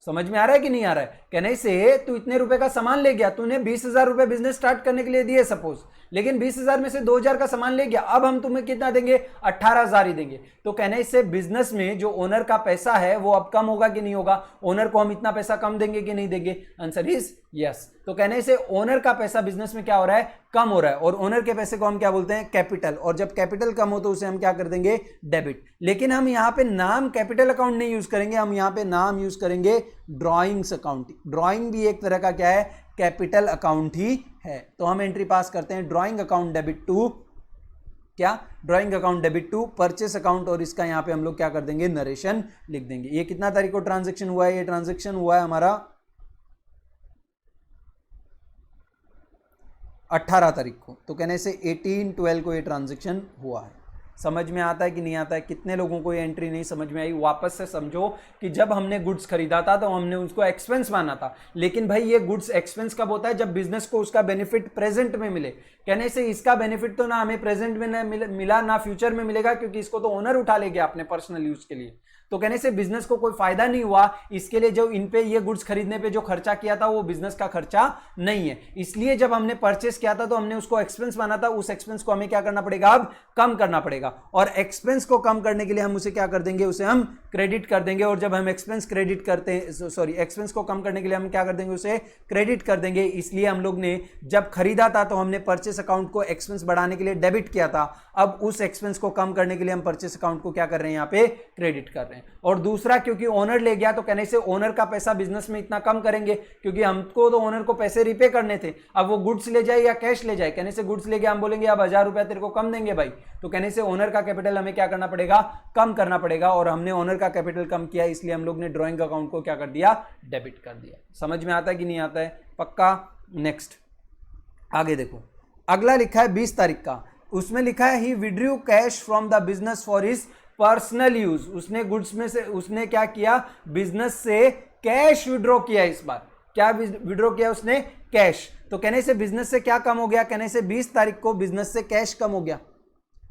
समझ में आ रहा है कि नहीं आ रहा है? कहने से तू इतने रुपए का सामान ले गया, तूने 20,000 रुपए बिजनेस स्टार्ट करने के लिए दिए सपोज, लेकिन 20,000 में से 2,000 का सामान ले गया, अब हम तुम्हें कितना देंगे, 18,000 ही देंगे। तो कहने से बिजनेस में जो ओनर का पैसा है वो अब कम होगा कि नहीं होगा, ओनर को हम इतना पैसा कम देंगे कि नहीं देंगे, आंसर इज यस। तो कहने से ओनर का पैसा बिजनेस में क्या हो रहा है, कम हो रहा है, और ओनर के पैसे को हम क्या बोलते हैं, कैपिटल, और जब कैपिटल कम हो तो उसे हम क्या कर देंगे, डेबिट। लेकिन हम यहां पे नाम कैपिटल अकाउंट नहीं यूज करेंगे, हम यहां पे नाम यूज करेंगे ड्रॉइंग्स अकाउंट। ड्रॉइंग भी एक तरह का क्या है, कैपिटल अकाउंट ही है। तो हम एंट्री पास करते हैं ड्रॉइंग अकाउंट डेबिट टू क्या, drawing account debit to purchase account, और इसका यहां पे हम लोग क्या कर देंगे, नरेशन लिख देंगे। ये कितना तारीख को ट्रांजैक्शन हुआ है, ये ट्रांजैक्शन हुआ है हमारा 18 तारीख को। तो कहने से 18/12 को ये ट्रांजैक्शन हुआ है। समझ में आता है कि नहीं आता है, कितने लोगों को ये एंट्री नहीं समझ में आई, वापस से समझो कि जब हमने गुड्स खरीदा था तो हमने उसको एक्सपेंस माना था, लेकिन भाई ये गुड्स एक्सपेंस कब होता है, जब बिजनेस को उसका बेनिफिट प्रेजेंट में मिले। कहने से इसका बेनिफिट तो ना हमें प्रेजेंट में ना मिला ना फ्यूचर में मिलेगा, क्योंकि इसको तो ओनर उठा ले गया अपने पर्सनल यूज के लिए। तो कहने से बिजनेस को कोई फायदा नहीं हुआ, इसके लिए जो इन पे ये गुड्स खरीदने पे जो खर्चा किया था वो बिजनेस का खर्चा नहीं है। इसलिए जब हमने परचेस किया था तो हमने उसको एक्सपेंस माना था, उस एक्सपेंस को हमें क्या करना पड़ेगा, अब कम करना पड़ेगा। और एक्सपेंस को कम करने के लिए हम उसे क्या कर देंगे, उसे हम क्रेडिट कर देंगे। और जब हम एक्सपेंस क्रेडिट करते हैं, सॉरी एक्सपेंस को कम करने के लिए हम क्या कर देंगे, उसे क्रेडिट कर देंगे। इसलिए हम लोग ने जब खरीदा था तो हमने परचेस अकाउंट को एक्सपेंस बढ़ाने के लिए डेबिट किया था, अब उस एक्सपेंस को कम करने के लिए हम परचेस अकाउंट को क्या कर रहे हैं, यहाँ पे क्रेडिट कर रहे हैं। और दूसरा, क्योंकि ओनर ले गया तो कहने से ओनर का पैसा बिजनेस में इतना कम करेंगे, क्योंकि हमको तो ओनर को पैसे रिपे करने थे। अब वो गुड्स ले जाए या कैश ले जाए, कहने से गुड्स ले गया, हम बोलेंगे अब 1,000 रुपया तेरे को कम देंगे भाई, तो कहने से ओनर का कैपिटल हमें क्या करना पड़ेगा, कम करना पड़ेगा। और हमने ओनर का कैपिटल कम किया, इसलिए हम लोग ने ड्रॉइंग अकाउंट को क्या कर दिया, डेबिट कर दिया। समझ में आता है कि नहीं आता है, पक्का। नेक्स्ट आगे देखो, अगला लिखा है 20 तारीख का, उसमें लिखा है ही withdrew cash from the business for his personal use. उसने गुड्स में से उसने क्या किया, बिजनेस से कैश विड्रॉ किया। इस बार क्या विड्रॉ किया उसने, कैश। तो कहने से बिजनेस से क्या कम हो गया, कहने से 20 तारीख को बिजनेस से कैश कम हो गया,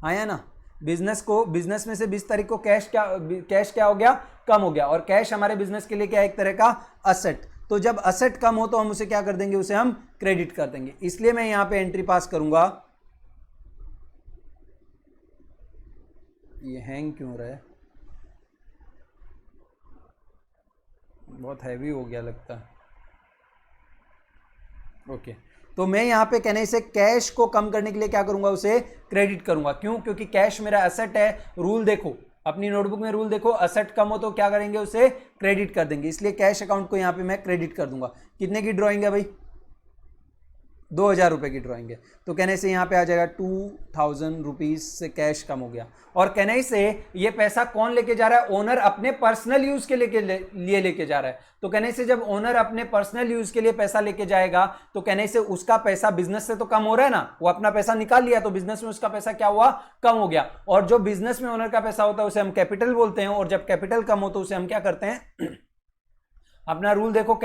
आया ना। बिजनेस में से 20 तारीख को कैश क्या हो गया, कम हो गया। और कैश हमारे बिजनेस के लिए क्या, एक तरह का असेट। तो जब असेट कम हो तो हम उसे क्या कर देंगे, उसे हम क्रेडिट कर देंगे। इसलिए मैं यहां पे एंट्री पास करूंगा, ये हैंग क्यों हो रहा है, बहुत हैवी हो गया लगता है। ओके, तो मैं यहां पे कहने से कैश को कम करने के लिए क्या करूंगा, उसे क्रेडिट करूंगा। क्यों, क्योंकि कैश मेरा एसेट है। रूल देखो अपनी नोटबुक में, रूल देखो, एसेट कम हो तो क्या करेंगे, उसे क्रेडिट कर देंगे। इसलिए कैश अकाउंट को यहां पे मैं क्रेडिट कर दूंगा। कितने की ड्रॉइंग है भाई, 2,000 रुपए की ड्रॉइंग है। तो कहने से यहाँ पे आ जाएगा 2,000 रुपीज से कैश कम हो गया। और कहने से ये पैसा कौन लेके जा रहा है, ओनर अपने पर्सनल यूज के लिए लेके जा रहा है। तो कहने से जब ओनर अपने पर्सनल यूज के लिए पैसा लेके जाएगा तो कहने से उसका पैसा बिजनेस से तो कम हो रहा है ना, वो अपना पैसा निकाल लिया तो बिजनेस में उसका पैसा क्या हुआ, कम हो गया। और जो बिजनेस में ओनर का पैसा होता है उसे हम कैपिटल बोलते हैं। और जब कैपिटल कम हो तो उसे हम क्या करते हैं, अपना रूल देखो,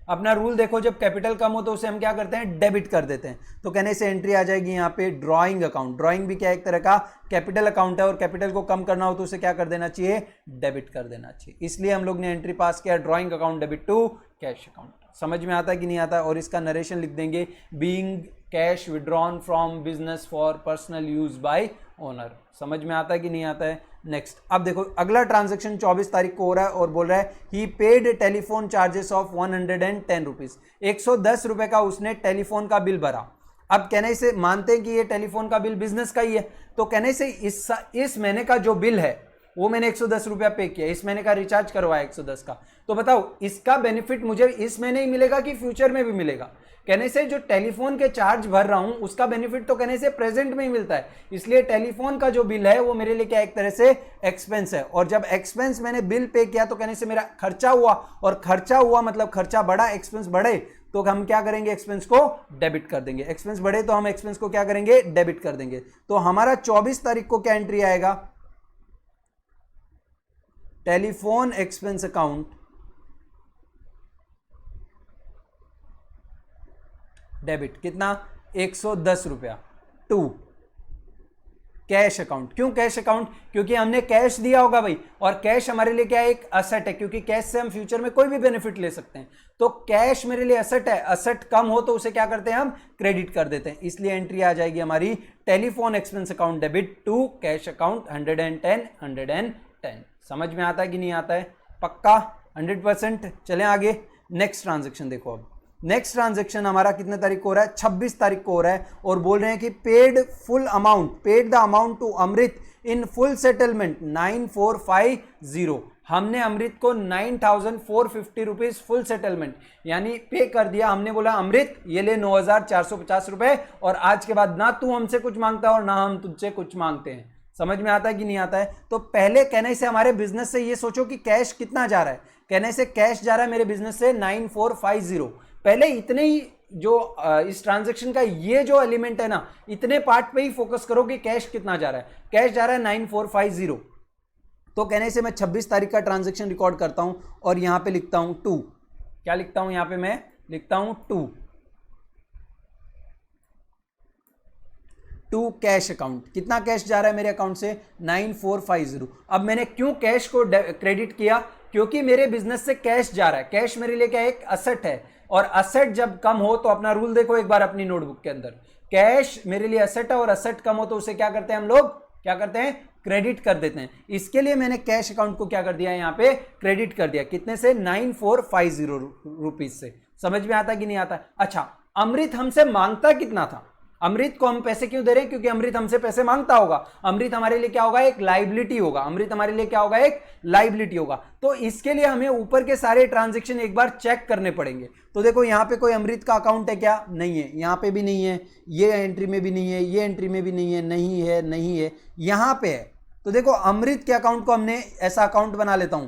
अपना रूल देखो, जब कैपिटल कम हो तो उसे हम क्या करते हैं, डेबिट कर देते हैं। तो कहने से एंट्री आ जाएगी यहाँ पे ड्रॉइंग अकाउंट। ड्रॉइंग भी क्या एक तरह का कैपिटल अकाउंट है, और कैपिटल को कम करना हो तो उसे क्या कर देना चाहिए, डेबिट कर देना चाहिए। इसलिए हम लोग ने एंट्री पास किया drawing account debit to cash account. समझ में आता है कि नहीं आता है। और इसका नरेशन लिख देंगे, being cash withdrawn from business for personal use by owner. समझ में आता है कि नहीं आता है। नेक्स्ट, अब देखो अगला ट्रांजैक्शन 24 तारीख को हो रहा है और बोल रहा है he paid telephone charges of 110 rupees. 110 रुपए का उसने टेलीफोन का बिल भरा। अब कहने से मानते हैं कि ये टेलीफोन का बिल बिजनेस का ही है, तो कहने से इस महीने का जो बिल है वो मैंने 110 रुपया पे किया, इस महीने का रिचार्ज करवाया 110 का। तो बताओ इसका बेनिफिट मुझे इस महीने ही मिलेगा कि फ्यूचर में भी मिलेगा। कहने से जो टेलीफोन के चार्ज भर रहा हूं उसका बेनिफिट तो कहने से प्रेजेंट में ही मिलता है। इसलिए टेलीफोन का जो बिल है वो मेरे लिए क्या एक तरह से एक्सपेंस है। और जब एक्सपेंस मैंने बिल पे किया तो कहने से मेरा खर्चा हुआ, और खर्चा हुआ मतलब खर्चा बढ़ा, एक्सपेंस बढ़े तो हम क्या करेंगे, एक्सपेंस को डेबिट कर देंगे। एक्सपेंस बढ़े तो हम एक्सपेंस को क्या करेंगे, डेबिट कर देंगे। तो हमारा 24 तारीख को क्या एंट्री आएगा, टेलीफोन एक्सपेंस अकाउंट डेबिट, कितना 110 रुपया टू कैश अकाउंट। क्यों कैश अकाउंट? क्योंकि हमने कैश दिया होगा भाई, और कैश हमारे लिए क्या है? एक असेट है, क्योंकि कैश से हम फ्यूचर में कोई भी बेनिफिट ले सकते हैं। तो कैश मेरे लिए असेट है, असेट कम हो तो उसे क्या करते हैं? हम क्रेडिट कर देते हैं। इसलिए एंट्री आ जाएगी हमारी telephone expense account debit to cash account 110 110। समझ में आता है कि नहीं आता है? पक्का 100%। चलें आगे, नेक्स्ट ट्रांजेक्शन देखो। अब नेक्स्ट ट्रांजेक्शन हमारा कितने तारीख को हो रहा है? 26 तारीख को हो रहा है, और बोल रहे हैं कि paid the amount to Amrit in full settlement 9450। हमने अमृत को 9450 रुपीज फुल सेटलमेंट यानी पे कर दिया। हमने बोला अमृत ये ले 9450 रुपए, और आज के बाद ना तू हमसे कुछ मांगता है और ना हम तुझसे कुछ मांगते हैं। समझ में आता है कि नहीं आता है? तो पहले कहने से हमारे बिजनेस से ये सोचो कि कैश कितना जा रहा है। कहने से कैश जा रहा है मेरे बिजनेस से 9450। पहले इतने ही जो इस ट्रांजैक्शन का ये जो एलिमेंट है ना, इतने पार्ट पे ही फोकस करो कि कैश कितना जा रहा है। कैश जा रहा है 9450। तो कहने से मैं 26 तारीख का ट्रांजैक्शन रिकॉर्ड करता हूं और यहां पे लिखता हूं 2। क्या लिखता हूं यहां पे? मैं लिखता हूं 2 कैश अकाउंट। कितना कैश जा रहा है मेरे अकाउंट से? 9450। अब मैंने क्यों कैश को क्रेडिट किया? क्योंकि मेरे बिजनेस से कैश जा रहा है। कैश मेरे लिए क्या है? एक असेट है, और असेट जब कम हो तो अपना रूल देखो एक बार अपनी नोटबुक के अंदर। कैश मेरे लिए असेट है, और असेट कम हो तो उसे क्या करते हैं हम लोग? क्या करते हैं? क्रेडिट कर देते हैं। इसके लिए मैंने कैश अकाउंट को क्या कर दिया? यहां पे क्रेडिट कर दिया। कितने से? 9450 रुपीज से। समझ में आता कि नहीं आता? अच्छा, अमृत हमसे मांगता कितना था? अमृत को हम पैसे क्यों दे रहे हैं? क्योंकि अमृत हमसे पैसे मांगता होगा। अमृत हमारे लिए क्या होगा? एक लाइबिलिटी होगा। अमृत हमारे लिए क्या होगा? एक लाइबिलिटी होगा। तो इसके लिए हमें ऊपर के सारे ट्रांजैक्शन एक बार चेक करने पड़ेंगे। तो देखो यहां पे कोई अमृत का अकाउंट है क्या? नहीं है। यहां पे भी नहीं है, ये एंट्री में भी नहीं है, ये एंट्री में भी नहीं है, नहीं है, यहां पे है। तो देखो अमृत के अकाउंट को हमने ऐसा अकाउंट बना लेता हूं।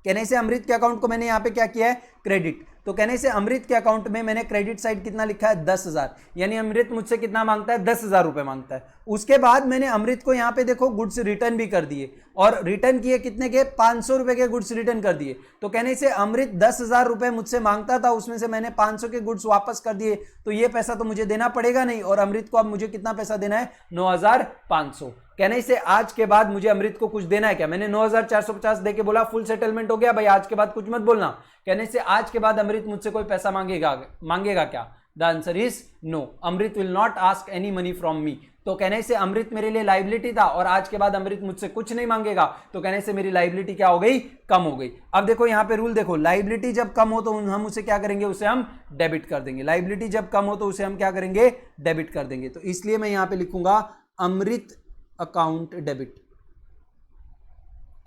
कहने से अमृत के अकाउंट को मैंने यहां पे क्या किया है? क्रेडिट। तो कहने से अमृत के अकाउंट में मैंने क्रेडिट साइड कितना लिखा है? 10,000। यानी अमृत मुझसे कितना मांगता है? 10,000 रुपए मांगता है। उसके बाद मैंने अमृत को यहां पे देखो गुड्स रिटर्न भी कर दिए, और रिटर्न किए कितने के? 500 रुपए के गुड्स रिटर्न कर दिए। तो कहने से अमृत 10,000 रुपए मुझसे मांगता था, उसमें से मैंने 500 के गुड्स वापस कर दिए। तो ये पैसा तो मुझे देना पड़ेगा नहीं, और अमृत को अब मुझे कितना पैसा देना है? 9,500। कहने से आज के बाद मुझे अमृत को कुछ देना है क्या? मैंने 9,450 देके बोला फुल सेटलमेंट हो गया भाई, आज के बाद कुछ मत बोलना। कहने से आज के बाद अमृत मुझसे कोई पैसा मांगेगा क्या? The answer is no. Amrit will not ask any money from me. तो कहने से अमृत मेरे लिए लाइबिलिटी था, और आज के बाद अमृत मुझसे कुछ नहीं मांगेगा। तो कहने से मेरी लाइबिलिटी क्या हो गई? कम हो गई। अब देखो यहां पे रूल देखो, लाइबिलिटी जब कम हो तो हम उसे क्या करेंगे? उसे हम डेबिट कर देंगे। लाइबिलिटी जब कम हो तो उसे हम क्या करेंगे? डेबिट कर देंगे। तो इसलिए मैं यहां पे लिखूंगा अमृत अकाउंट डेबिट।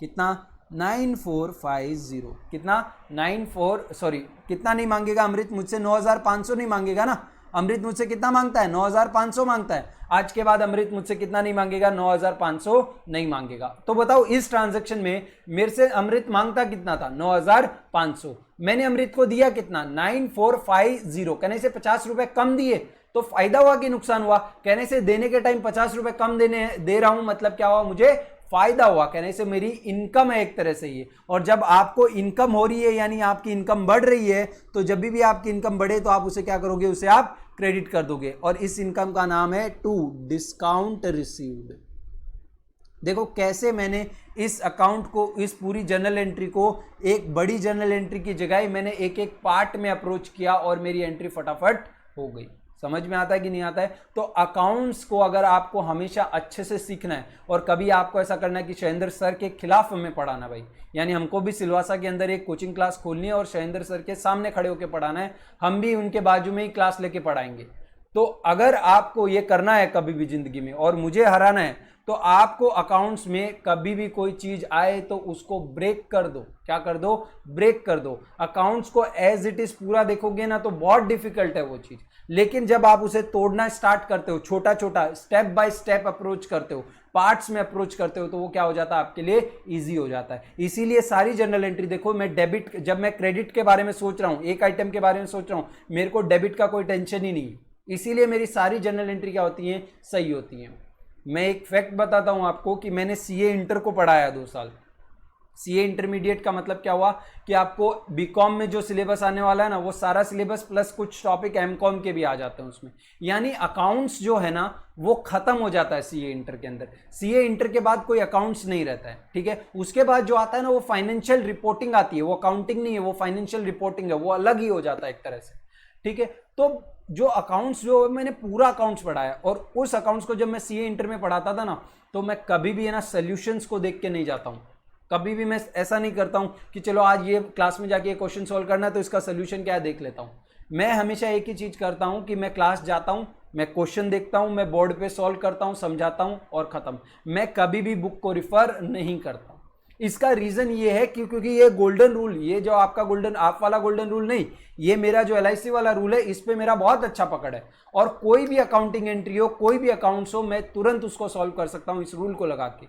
कितना? 9450। कितना? कितना नहीं मांगेगा अमृत मुझसे? 9,500 नहीं मांगेगा ना। अमृत मुझसे कितना मांगता है? 9,500 मांगता है। आज के बाद अमृत मुझसे कितना नहीं मांगेगा? 9,500 नहीं मांगेगा। तो बताओ इस ट्रांजैक्शन में मेरे से अमृत मांगता कितना था? 9,500। मैंने अमृत को दिया कितना? 9450। कहने से 50 रुपए कम दिए, तो फायदा हुआ कि नुकसान हुआ? कहने से देने के टाइम 50 रुपए कम दे रहा हूं, मतलब क्या हुआ? मुझे फायदा हुआ। कहने से मेरी इनकम है एक तरह से ये। और जब आपको इनकम हो रही है, यानी आपकी इनकम बढ़ रही है, तो जब भी आपकी इनकम बढ़े तो आप उसे क्या करोगे? उसे आप क्रेडिट कर दोगे। और इस इनकम का नाम है 2 डिस्काउंट रिसीव्ड। देखो कैसे मैंने इस अकाउंट को, इस पूरी जर्नल एंट्री को एक बड़ी जर्नल एंट्री की जगह मैंने एक एक पार्ट में अप्रोच किया, और मेरी एंट्री फटाफट हो गई। समझ में आता है कि नहीं आता है? तो अकाउंट्स को अगर आपको हमेशा अच्छे से सीखना है, और कभी आपको ऐसा करना है कि शैलेंद्र सर के खिलाफ हमें पढ़ाना भाई, यानी हमको भी सिलवासा के अंदर एक कोचिंग क्लास खोलनी है और शैलेंद्र सर के सामने खड़े होकर पढ़ाना है, हम भी उनके बाजू में ही क्लास लेके पढ़ाएंगे। तो अगर आपको ये करना है कभी भी जिंदगी में और मुझे हराना है, तो आपको अकाउंट्स में कभी भी कोई चीज आए तो उसको ब्रेक कर दो। क्या कर दो? ब्रेक कर दो। अकाउंट्स को एज इट इज पूरा देखोगे ना तो बहुत डिफिकल्ट है वो चीज, लेकिन जब आप उसे तोड़ना स्टार्ट करते हो, छोटा छोटा स्टेप बाय स्टेप अप्रोच करते हो, पार्ट्स में अप्रोच करते हो, तो वो क्या हो जाता है? आपके लिए इजी हो जाता है। इसीलिए सारी जर्नल एंट्री देखो, मैं डेबिट, जब मैं क्रेडिट के बारे में सोच रहा हूं, एक आइटम के बारे में सोच रहा हूं, मेरे को डेबिट का कोई टेंशन ही नहीं। इसीलिए मेरी सारी जर्नल एंट्री क्या होती है? सही होती है। मैं एक फैक्ट बताता हूं आपको कि मैंने सीए इंटर को पढ़ाया 2 साल। सीए इंटरमीडिएट का मतलब क्या हुआ कि आपको बीकॉम में जो सिलेबस आने वाला है ना, वो सारा सिलेबस प्लस कुछ टॉपिक एमकॉम के भी आ जाते हैं उसमें, यानी अकाउंट्स जो है ना वो खत्म हो जाता है सीए इंटर के अंदर। सीए इंटर के बाद कोई अकाउंट्स नहीं रहता है, ठीक है। उसके बाद जो आता है ना वो फाइनेंशियल रिपोर्टिंग आती है, वो अकाउंटिंग नहीं है, वो फाइनेंशियल रिपोर्टिंग है, वो अलग ही हो जाता है एक तरह से, ठीक है। तो जो अकाउंट्स, जो मैंने पूरा अकाउंट्स पढ़ा है, और उस अकाउंट्स को जब मैं सीए इंटर में पढ़ाता था ना, तो मैं कभी भी है ना सॉल्यूशंस को देख के नहीं जाता हूँ। कभी भी मैं ऐसा नहीं करता हूँ कि चलो आज ये क्लास में जाके ये क्वेश्चन सॉल्व करना है तो इसका सोल्यूशन क्या है देख लेता हूँ। मैं हमेशा एक ही चीज़ करता हूँ कि मैं क्लास जाता हूँ, मैं क्वेश्चन देखता हूँ, मैं बोर्ड पे सॉल्व करता हूँ, समझाता हूँ और ख़त्म। मैं कभी भी बुक को रिफ़र नहीं करता। इसका रीज़न ये है क्योंकि ये गोल्डन रूल, ये जो आपका गोल्डन, आप वाला गोल्डन रूल नहीं, ये मेरा जो LIC वाला रूल है, इस पे मेरा बहुत अच्छा पकड़ है। और कोई भी अकाउंटिंग एंट्री हो, कोई भी अकाउंट्स हो, मैं तुरंत उसको सॉल्व कर सकता हूँ इस रूल को लगा के,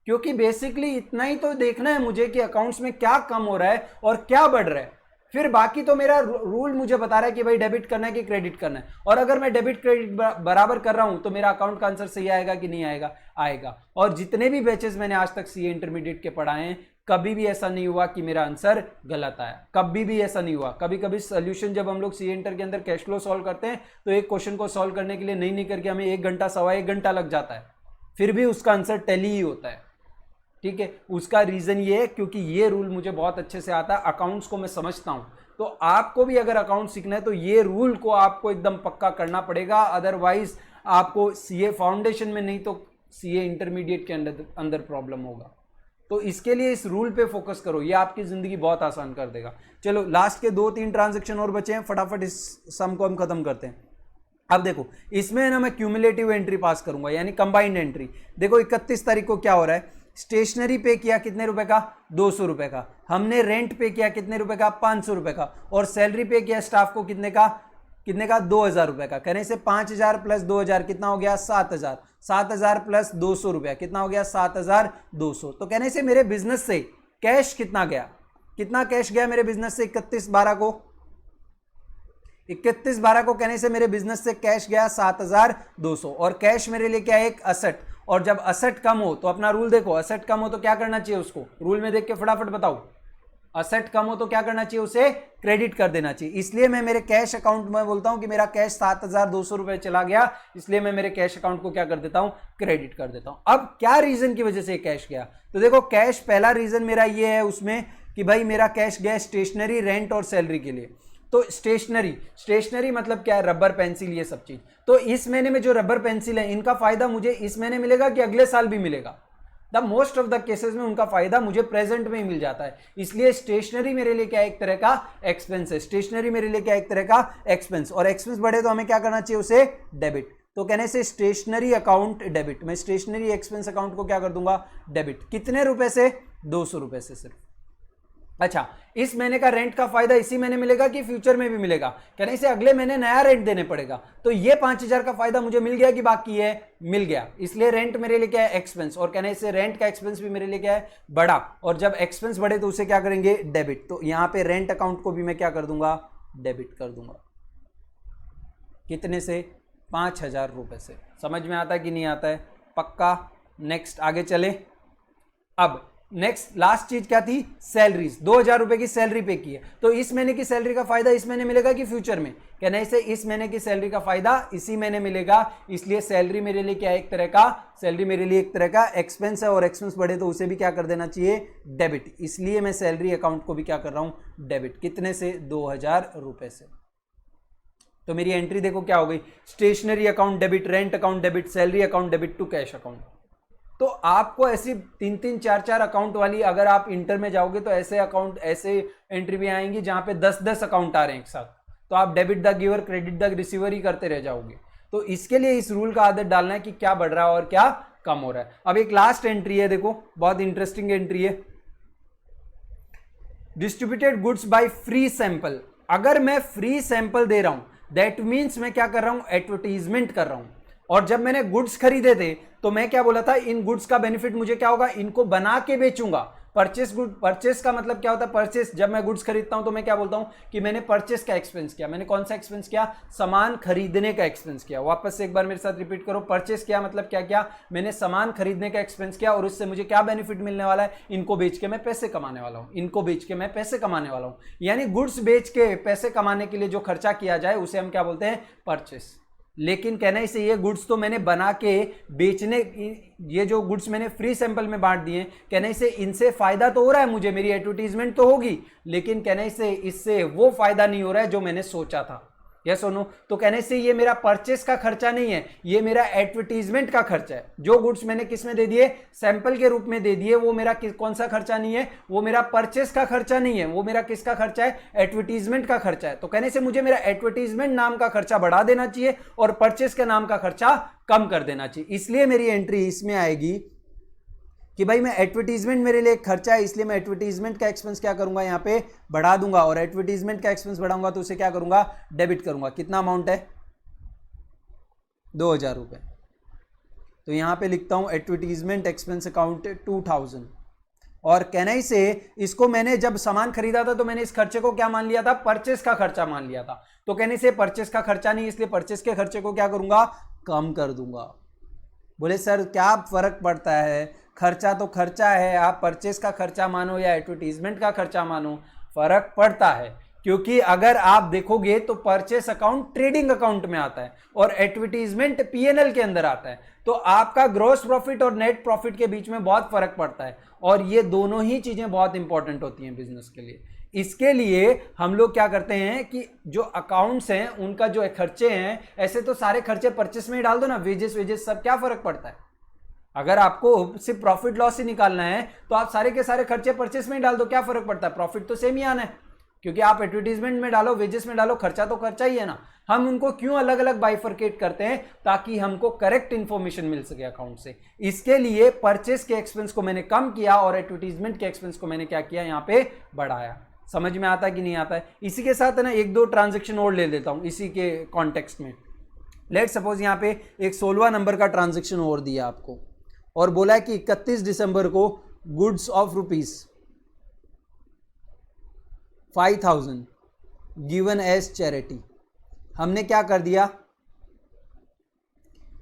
क्योंकि बेसिकली इतना ही तो देखना है मुझे कि अकाउंट्स में क्या कम हो रहा है और क्या बढ़ रहा है। फिर बाकी तो मेरा रूल मुझे बता रहा है कि भाई डेबिट करना है कि क्रेडिट करना है, और अगर मैं डेबिट क्रेडिट बराबर कर रहा हूं तो मेरा अकाउंट का आंसर सही आएगा कि नहीं आएगा, आएगा। और जितने भी बैचेस मैंने आज तक सीए इंटरमीडिएट के पढ़ाए हैं, कभी भी ऐसा नहीं हुआ कि मेरा आंसर गलत आया, कभी भी ऐसा नहीं हुआ। कभी कभी सोल्यूशन जब हम लोग सीए इंटर के अंदर कैश फ्लो सॉल्व करते हैं तो एक क्वेश्चन को सॉल्व करने के लिए नहीं करके हमें 1 घंटा, सवा 1 घंटा लग जाता है, फिर भी उसका आंसर टैली ही होता है, ठीक है। उसका रीज़न ये है क्योंकि ये रूल मुझे बहुत अच्छे से आता है, अकाउंट्स को मैं समझता हूँ। तो आपको भी अगर अकाउंट सीखना है तो ये रूल को आपको एकदम पक्का करना पड़ेगा, अदरवाइज आपको सीए फाउंडेशन में नहीं तो सीए इंटरमीडिएट के अंदर प्रॉब्लम होगा। तो इसके लिए इस रूल पे फोकस करो, ये आपकी ज़िंदगी बहुत आसान कर देगा। चलो लास्ट के 2-3 ट्रांजेक्शन और बचे हैं, फटाफट इस सम को हम खत्म करते हैं। अब देखो इसमें ना मैं क्यूमुलेटिव एंट्री पास करूंगा, यानी कंबाइंड एंट्री। देखो 31 तारीख को क्या हो रहा है, स्टेशनरी पे किया कितने रुपए का, 200 रुपए का। हमने रेंट पे किया कितने रुपए का, 500 रुपए का। और सैलरी पे किया स्टाफ को कितने का, 2000 रुपए का। कहने से 5000 प्लस 2000 कितना हो गया, 7000। 7000 प्लस 200 रुपया कितना हो गया, 7200। तो कहने से मेरे बिजनेस से कैश कितना गया, कितना कैश गया मेरे बिजनेस से 31/12 को, 31/12 को कहने से मेरे बिजनेस से कैश गया 7200। और कैश मेरे लिए क्या है, एक असेट। और जब असेट कम हो तो अपना रूल देखो, असेट कम हो तो क्या करना चाहिए, उसको रूल में देख के फटाफट बताओ। असेट कम हो तो क्या करना चाहिए, उसे क्रेडिट कर देना चाहिए। इसलिए मैं मेरे कैश अकाउंट में बोलता हूं कि मेरा कैश 7200 रुपए चला गया, इसलिए मैं मेरे कैश अकाउंट को क्या कर देता हूं, क्रेडिट कर देता हूं। अब क्या रीजन की वजह से कैश गया, तो देखो कैश, पहला रीजन मेरा ये है उसमें कि भाई मेरा कैश गया स्टेशनरी, रेंट और सैलरी के लिए। तो स्टेशनरी मतलब क्या है, रबर, पेंसिल, ये सब चीज। तो इस महीने में जो रबर पेंसिल है, इनका फायदा मुझे इस महीने मिलेगा कि अगले साल भी मिलेगा। The most of the cases में उनका फायदा मुझे प्रेजेंट में ही मिल जाता है। इसलिए स्टेशनरी मेरे लिए क्या, एक तरह का एक्सपेंस है। स्टेशनरी मेरे लिए क्या, एक तरह का एक्सपेंस। और एक्सपेंस बढ़े तो हमें क्या करना चाहिए, उसे डेबिट। तो कहने से स्टेशनरी अकाउंट डेबिट, मैं स्टेशनरी एक्सपेंस अकाउंट को क्या कर दूंगा, डेबिट। कितने रुपए से, 200 रुपए से सिर्फ। अच्छा, इस महीने का रेंट का फायदा इसी महीने मिलेगा कि फ्यूचर में भी मिलेगा, कहने से अगले महीने नया रेंट देने पड़ेगा। तो ये 5000 का फायदा मुझे मिल गया कि बाकी है, मिल गया। इसलिए रेंट मेरे लिए क्या है, एक्सपेंस। और कहने से रेंट का एक्सपेंस भी मेरे लिए क्या है, बड़ा। और जब एक्सपेंस बढ़े तो उसे क्या करेंगे, डेबिट। तो यहां पे रेंट अकाउंट को भी मैं क्या कर दूंगा, डेबिट कर दूंगा। कितने से, 5000 रुपए से। समझ में आता है कि नहीं आता है, पक्का। नेक्स्ट आगे चले। अब नेक्स्ट लास्ट चीज क्या थी, सैलरीज। 2000 रुपए की सैलरी पे की है, तो इस महीने की सैलरी का फायदा इस महीने मिलेगा कि फ्यूचर में, कहने से इस महीने की सैलरी का फायदा इसी महीने मिलेगा। इसलिए सैलरी मेरे लिए क्या है, एक तरह का, सैलरी मेरे लिए एक तरह का एक्सपेंस है। और एक्सपेंस बढ़े तो उसे भी क्या कर देना चाहिए, डेबिट। इसलिए मैं सैलरी अकाउंट को भी क्या कर रहा हूं, डेबिट। कितने से, 2000 रुपए से। तो मेरी एंट्री देखो क्या हो गई, stationery account debit, rent account debit, salary account debit to cash account. तो आपको ऐसी 3-3, 4-4 अकाउंट वाली, अगर आप इंटर में जाओगे तो ऐसे अकाउंट, ऐसे एंट्री भी आएंगी जहां पे 10-10 अकाउंट आ रहे हैं एक साथ। तो आप debit the giver, credit the receiver ही करते रह जाओगे। तो इसके लिए इस रूल का आदत डालना है कि क्या बढ़ रहा है और क्या कम हो रहा है। अब एक लास्ट एंट्री है, देखो बहुत इंटरेस्टिंग एंट्री है, distributed goods by free sample. अगर मैं फ्री सैंपल दे रहा हूं, दैट मीन्स मैं क्या कर रहा हूं, एडवर्टीजमेंट कर रहा हूं। और जब मैंने गुड्स खरीदे थे तो मैं क्या बोला था, इन गुड्स का बेनिफिट मुझे क्या होगा, इनको बना के बेचूंगा। परचेस गुड, परचेस का मतलब क्या होता है? परचेस, जब मैं गुड्स खरीदता हूं तो मैं क्या बोलता हूं कि मैंने परचेस का एक्सपेंस किया। मैंने कौन सा एक्सपेंस किया? सामान खरीदने का एक्सपेंस किया। वापस से एक बार मेरे साथ रिपीट करो, परचेस किया मतलब क्या किया? मैंने सामान खरीदने का एक्सपेंस किया और उससे मुझे क्या बेनिफिट मिलने वाला है? इनको बेच के मैं पैसे कमाने वाला हूं, इनको बेच के मैं पैसे कमाने वाला हूं। यानी गुड्स बेच के पैसे कमाने के लिए जो खर्चा किया जाए उसे हम क्या बोलते हैं? परचेस। लेकिन कहना इसे ये गुड्स तो मैंने बना के बेचने, ये जो गुड्स मैंने फ्री सैंपल में बांट दिए, कहना इसे इनसे फायदा तो हो रहा है मुझे, मेरी एडवर्टीजमेंट तो होगी, लेकिन कहना इसे इससे वो फायदा नहीं हो रहा है जो मैंने सोचा था। यस और नो? तो कहने से ये मेरा परचेस का खर्चा नहीं है, ये मेरा एडवर्टीजमेंट का खर्चा है। जो गुड्स मैंने किस में दे दिए? सैंपल के रूप में दे दिए, वो मेरा कौन सा खर्चा नहीं है? वो मेरा परचेस का खर्चा नहीं है, वो मेरा किसका खर्चा है? एडवर्टीजमेंट का खर्चा है। तो कहने से मुझे मेरा एडवर्टीजमेंट नाम का खर्चा बढ़ा देना चाहिए और परचेस के नाम का खर्चा कम कर देना चाहिए। इसलिए मेरी एंट्री इसमें आएगी कि भाई मैं एडवर्टीजमेंट मेरे लिए एक खर्चा है, इसलिए मैं एडवर्टीजमेंट का एक्सपेंस क्या करूंगा? यहाँ पे बढ़ा दूंगा, और एडवर्टीजमेंट का एक्सपेंस बढ़ाऊंगा तो उसे क्या करूंगा? डेबिट करूंगा। कितना अमाउंट है? 2000 रुपए। तो यहां पे लिखता हूं एडवर्टीजमेंट एक्सपेंस अकाउंट 2000। और कहना से इसको मैंने जब सामान खरीदा था तो मैंने इस खर्चे को क्या मान लिया था? परचेस का खर्चा मान लिया था। तो कहने से परचेस का खर्चा नहीं, इसलिए परचेस के खर्चे को क्या करूंगा? कम कर दूंगा। बोले सर क्या फर्क पड़ता है? खर्चा तो खर्चा है, आप परचेस का खर्चा मानो या एडवर्टीजमेंट का खर्चा मानो, फर्क पड़ता है। क्योंकि अगर आप देखोगे तो परचेस अकाउंट ट्रेडिंग अकाउंट में आता है और एडवर्टीजमेंट पीएनएल के अंदर आता है। तो आपका ग्रॉस प्रॉफिट और नेट प्रॉफिट के बीच में बहुत फर्क पड़ता है, और ये दोनों ही चीजें बहुत इंपॉर्टेंट होती हैं बिजनेस के लिए। इसके लिए हम लोग क्या करते हैं कि जो अकाउंट्स हैं उनका जो खर्चे हैं, ऐसे तो सारे खर्चे परचेस में ही डाल दो ना, वेजेस वेजेस सब, क्या फर्क पड़ता है? अगर आपको सिर्फ प्रॉफिट लॉस ही निकालना है तो आप सारे के सारे खर्चे परचेस में ही डाल दो, क्या फर्क पड़ता है? प्रॉफिट तो सेम ही आना है, क्योंकि आप एडवर्टीजमेंट में डालो, वेजेस में डालो, खर्चा तो खर्चा ही है ना। हम उनको क्यों अलग अलग बाइफरकेट करते हैं? ताकि हमको करेक्ट इंफॉर्मेशन मिल सके अकाउंट से। इसके लिए परचेस के एक्सपेंस को मैंने कम किया और एडवर्टीजमेंट के एक्सपेंस को मैंने क्या किया? यहाँ पे बढ़ाया। समझ में आता है कि नहीं आता है? इसी के साथ है ना एक दो ट्रांजेक्शन और ले लेता हूं इसी के कॉन्टेक्स्ट में। लेट सपोज यहाँ पे एक 16वां नंबर का ट्रांजेक्शन और दिया आपको, और बोला है कि 31 दिसंबर को goods of rupees 5000 given as charity. हमने क्या कर दिया?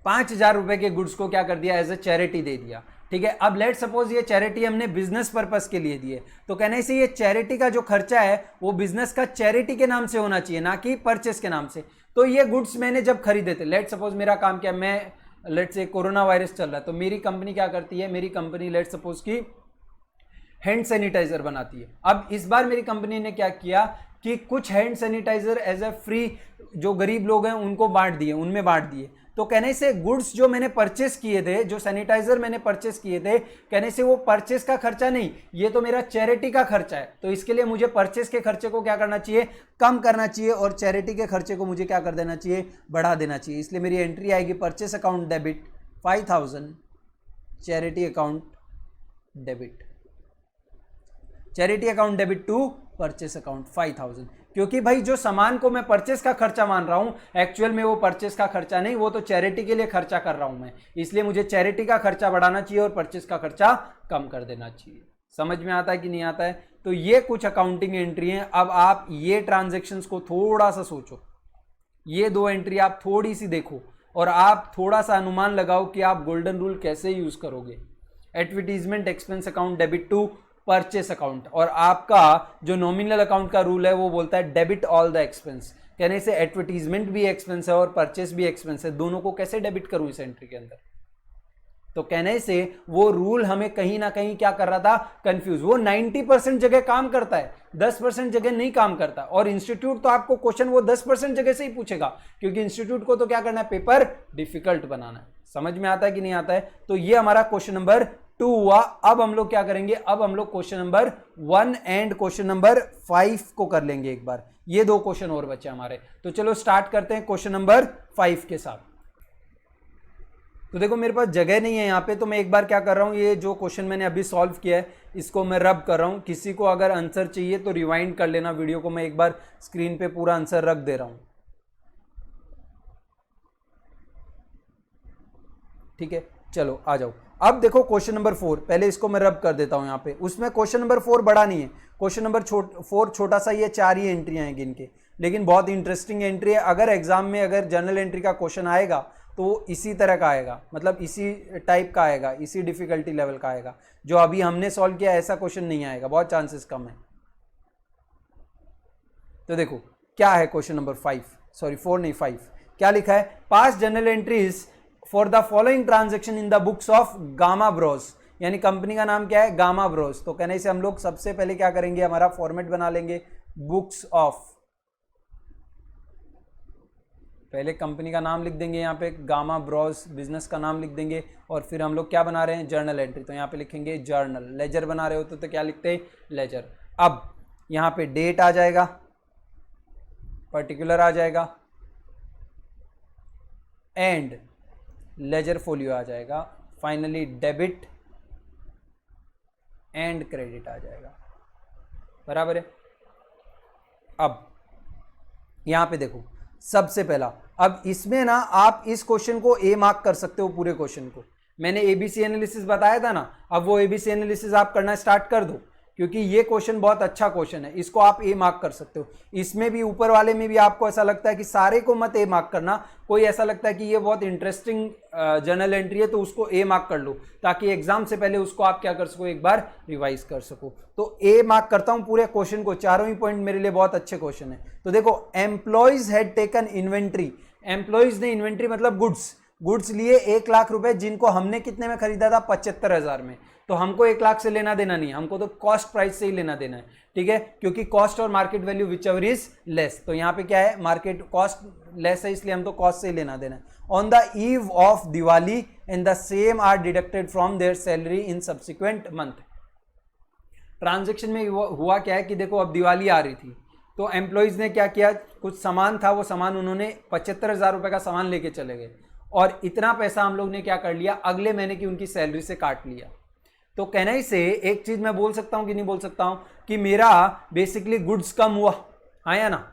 5000 रुपए के गुड्स को क्या कर दिया? एज ए चैरिटी दे दिया। ठीक है, अब लेट सपोज ये चैरिटी हमने बिजनेस पर्पस के लिए दिए, तो कहने से ये चैरिटी का जो खर्चा है वो बिजनेस का चैरिटी के नाम से होना चाहिए, ना कि परचेस के नाम से। तो ये गुड्स मैंने जब खरीदे थे, लेट सपोज मेरा काम क्या, मैं लेट से कोरोना वायरस चल रहा है तो मेरी कंपनी क्या करती है? मेरी कंपनी लेट सपोज की हैंड सैनिटाइजर बनाती है। अब इस बार मेरी कंपनी ने क्या किया कि कुछ hand sanitiser as a free जो गरीब लोग हैं उनको बांट दिए, उनमें बांट दिए। तो कहने से गुड्स जो मैंने परचेस किए थे, जो सैनिटाइजर मैंने परचेस किए थे, कहने से वो परचेस का खर्चा नहीं, ये तो मेरा चैरिटी का खर्चा है। तो इसके लिए मुझे परचेस के खर्चे को क्या करना चाहिए? कम करना चाहिए, और चैरिटी के खर्चे को मुझे क्या कर देना चाहिए? बढ़ा देना चाहिए। इसलिए मेरी एंट्री आएगी purchase account debit 5000, charity account debit, charity account debit to purchase account 5000। क्योंकि भाई जो सामान को मैं परचेस का खर्चा मान रहा हूं, एक्चुअल में वो परचेस का खर्चा नहीं, वो तो चैरिटी के लिए खर्चा कर रहा हूं मैं। इसलिए मुझे चैरिटी का खर्चा बढ़ाना चाहिए और परचेस का खर्चा कम कर देना चाहिए। समझ में आता है कि नहीं आता है? तो ये कुछ अकाउंटिंग एंट्री हैं। अब आप ये ट्रांजेक्शन्स को थोड़ा सा सोचो, ये दो एंट्री आप थोड़ी सी देखो और आप थोड़ा सा अनुमान लगाओ कि आप गोल्डन रूल कैसे यूज करोगे। Advertisement expense account debit to purchase account, और आपका जो नॉमिनल अकाउंट का रूल है वो बोलता है डेबिट ऑल द एक्सपेंस। कहने से एडवर्टीजमेंट भी एक्सपेंस है और परचेस भी एक्सपेंस है, दोनों को कैसे डेबिट करूं इस एंट्री के अंदर? तो कहने से वो रूल हमें कहीं ना कहीं क्या कर रहा था? कंफ्यूज। वो 90% जगह काम करता है, 10% जगह नहीं काम करता। और इंस्टीट्यूट तो आपको क्वेश्चन वो 10% जगह से ही पूछेगा, क्योंकि इंस्टीट्यूट को तो क्या करना है? पेपर डिफिकल्ट बनाना है। समझ में आता है कि नहीं आता है? तो ये हमारा क्वेश्चन नंबर 2 हुआ। अब हम लोग क्या करेंगे? अब हम लोग question number 1 and question number 5 को कर लेंगे एक बार। ये दो क्वेश्चन और बचे हमारे, तो चलो स्टार्ट करते हैं क्वेश्चन नंबर 5 के साथ। तो देखो मेरे पास जगह नहीं है यहाँ पे, तो मैं एक बार क्या कर रहा हूँ, ये जो क्वेश्चन मैंने अभी सॉल्व किया है इसको मैं रब कर रहा हूँ। किसी को अगर आंसर चाहिए तो रिवाइंड कर लेना वीडियो को, मैं एक बार स्क्रीन पे पूरा आंसर रख दे रहा हूँ। ठीक है, चलो आ जाओ। अब देखो क्वेश्चन नंबर 4, पहले इसको मैं रब कर देता हूं यहाँ पे। उसमें क्वेश्चन नंबर 4 बड़ा नहीं है, क्वेश्चन नंबर 4 छोटा सा ही है, 4 ही एंट्रियां हैं गिन के, लेकिन बहुत इंटरेस्टिंग एंट्री है। अगर एग्जाम में अगर जनरल एंट्री का क्वेश्चन आएगा तो वो इसी तरह का आएगा, मतलब इसी टाइप का आएगा, इसी डिफिकल्टी लेवल का आएगा। जो अभी हमने सॉल्व किया ऐसा क्वेश्चन नहीं आएगा, बहुत चांसेस कम है। तो देखो क्या है क्वेश्चन नंबर 5, सॉरी 4 नहीं 5, क्या लिखा है? Pass journal entries for the following transaction in the books of Gamma Bros, यानी कंपनी का नाम क्या है? Gamma Bros. तो कहने से हम लोग सबसे पहले क्या करेंगे, हमारा फॉर्मेट बना लेंगे बुक्स ऑफ, पहले कंपनी का नाम लिख देंगे यहाँ पे गामा ब्रोस, बिजनेस का नाम लिख देंगे, और फिर हम लोग क्या बना रहे हैं? Journal entry. तो यहाँ पे लिखेंगे जर्नल। लेजर बना रहे होते तो क्या लिखते हैं? लेजर। अब यहाँ पे डेट आ जाएगा, पर्टिकुलर आ जाएगा, एंड लेजर फोलियो आ जाएगा, फाइनली डेबिट एंड क्रेडिट आ जाएगा। बराबर है। अब यहां पे देखो सबसे पहला, अब इसमें ना आप इस क्वेश्चन को ए मार्क कर सकते हो, पूरे क्वेश्चन को। मैंने एबीसी एनालिसिस बताया था ना, अब वो एबीसी एनालिसिस आप करना स्टार्ट कर दो, क्योंकि ये क्वेश्चन बहुत अच्छा क्वेश्चन है, इसको आप ए मार्क कर सकते हो। इसमें भी ऊपर वाले में भी आपको ऐसा लगता है कि सारे को मत ए मार्क करना, कोई ऐसा लगता है कि ये बहुत इंटरेस्टिंग जर्नल एंट्री है तो उसको ए मार्क कर लो, ताकि एग्जाम से पहले उसको आप क्या कर सको, एक बार रिवाइज कर सको। तो ए मार्क करता हूं पूरे क्वेश्चन को, चारों ही पॉइंट मेरे लिए बहुत अच्छे क्वेश्चन है। तो देखो, employees had taken inventory, employees ने इन्वेंट्री मतलब गुड्स लिए 1 लाख रुपए, जिनको हमने कितने में खरीदा था? 75,000 में। तो हमको 1 लाख से लेना देना नहीं, हमको तो कॉस्ट प्राइस से ही लेना देना है, ठीक है, क्योंकि कॉस्ट और market value which ever is less. तो यहाँ पे क्या है? मार्केट कॉस्ट लेस है, इसलिए हम तो कॉस्ट से ही लेना देना है। On the eve of Diwali and the same are deducted from their salary in subsequent month. Transaction में हुआ क्या है कि देखो, अब दिवाली आ रही थी, तो एम्प्लॉयज ने क्या किया, कुछ सामान था, वो सामान उन्होंने 75,000 रुपए का सामान लेके चले गए, और इतना पैसा हम लोग ने क्या कर लिया, अगले महीने की उनकी सैलरी से काट लिया। तो कहना ही से एक चीज मैं बोल सकता हूं कि नहीं बोल सकता हूं, कि मेरा बेसिकली गुड्स कम हुआ, हाँ या ना?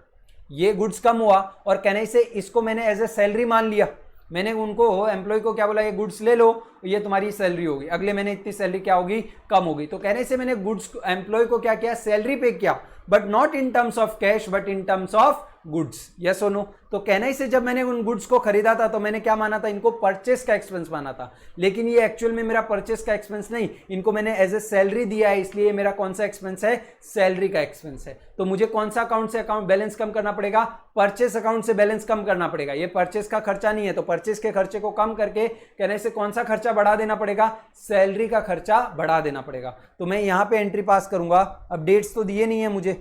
ये गुड्स कम हुआ, और कहने ही से इसको मैंने एज ए सैलरी मान लिया। मैंने उनको, एम्प्लॉय को क्या बोला, ये गुड्स ले लो, ये तुम्हारी सैलरी होगी, अगले महीने इतनी सैलरी क्या होगी? कम होगी। तो कहने से मैंने गुड्स, एम्प्लॉय को क्या किया? सैलरी पे किया, but not in terms of cash, but in terms of goods. Yes और नो? तो कहने से जब मैंने उन गुड्स को खरीदा था तो मैंने क्या माना था? इनको परचेस का एक्सपेंस माना था, लेकिन ये एक्चुअल में मेरा परचेस का एक्सपेंस नहीं, इनको मैंने एज ए सैलरी दिया है, इसलिए मेरा कौन सा एक्सपेंस है? सैलरी का एक्सपेंस है। तो मुझे कौन सा अकाउंट से अकाउंट बैलेंस कम करना पड़ेगा? परचेस अकाउंट से बैलेंस कम करना पड़ेगा। ये परचेस का खर्चा नहीं है, तो परचेस के खर्चे को कम करके कहने से कौन सा खर्चा बढ़ा देना पड़ेगा? सैलरी का खर्चा बढ़ा देना पड़ेगा। तो मैं यहां पे एंट्री पास करूंगा, अब डेट्स तो दिए नहीं है मुझे,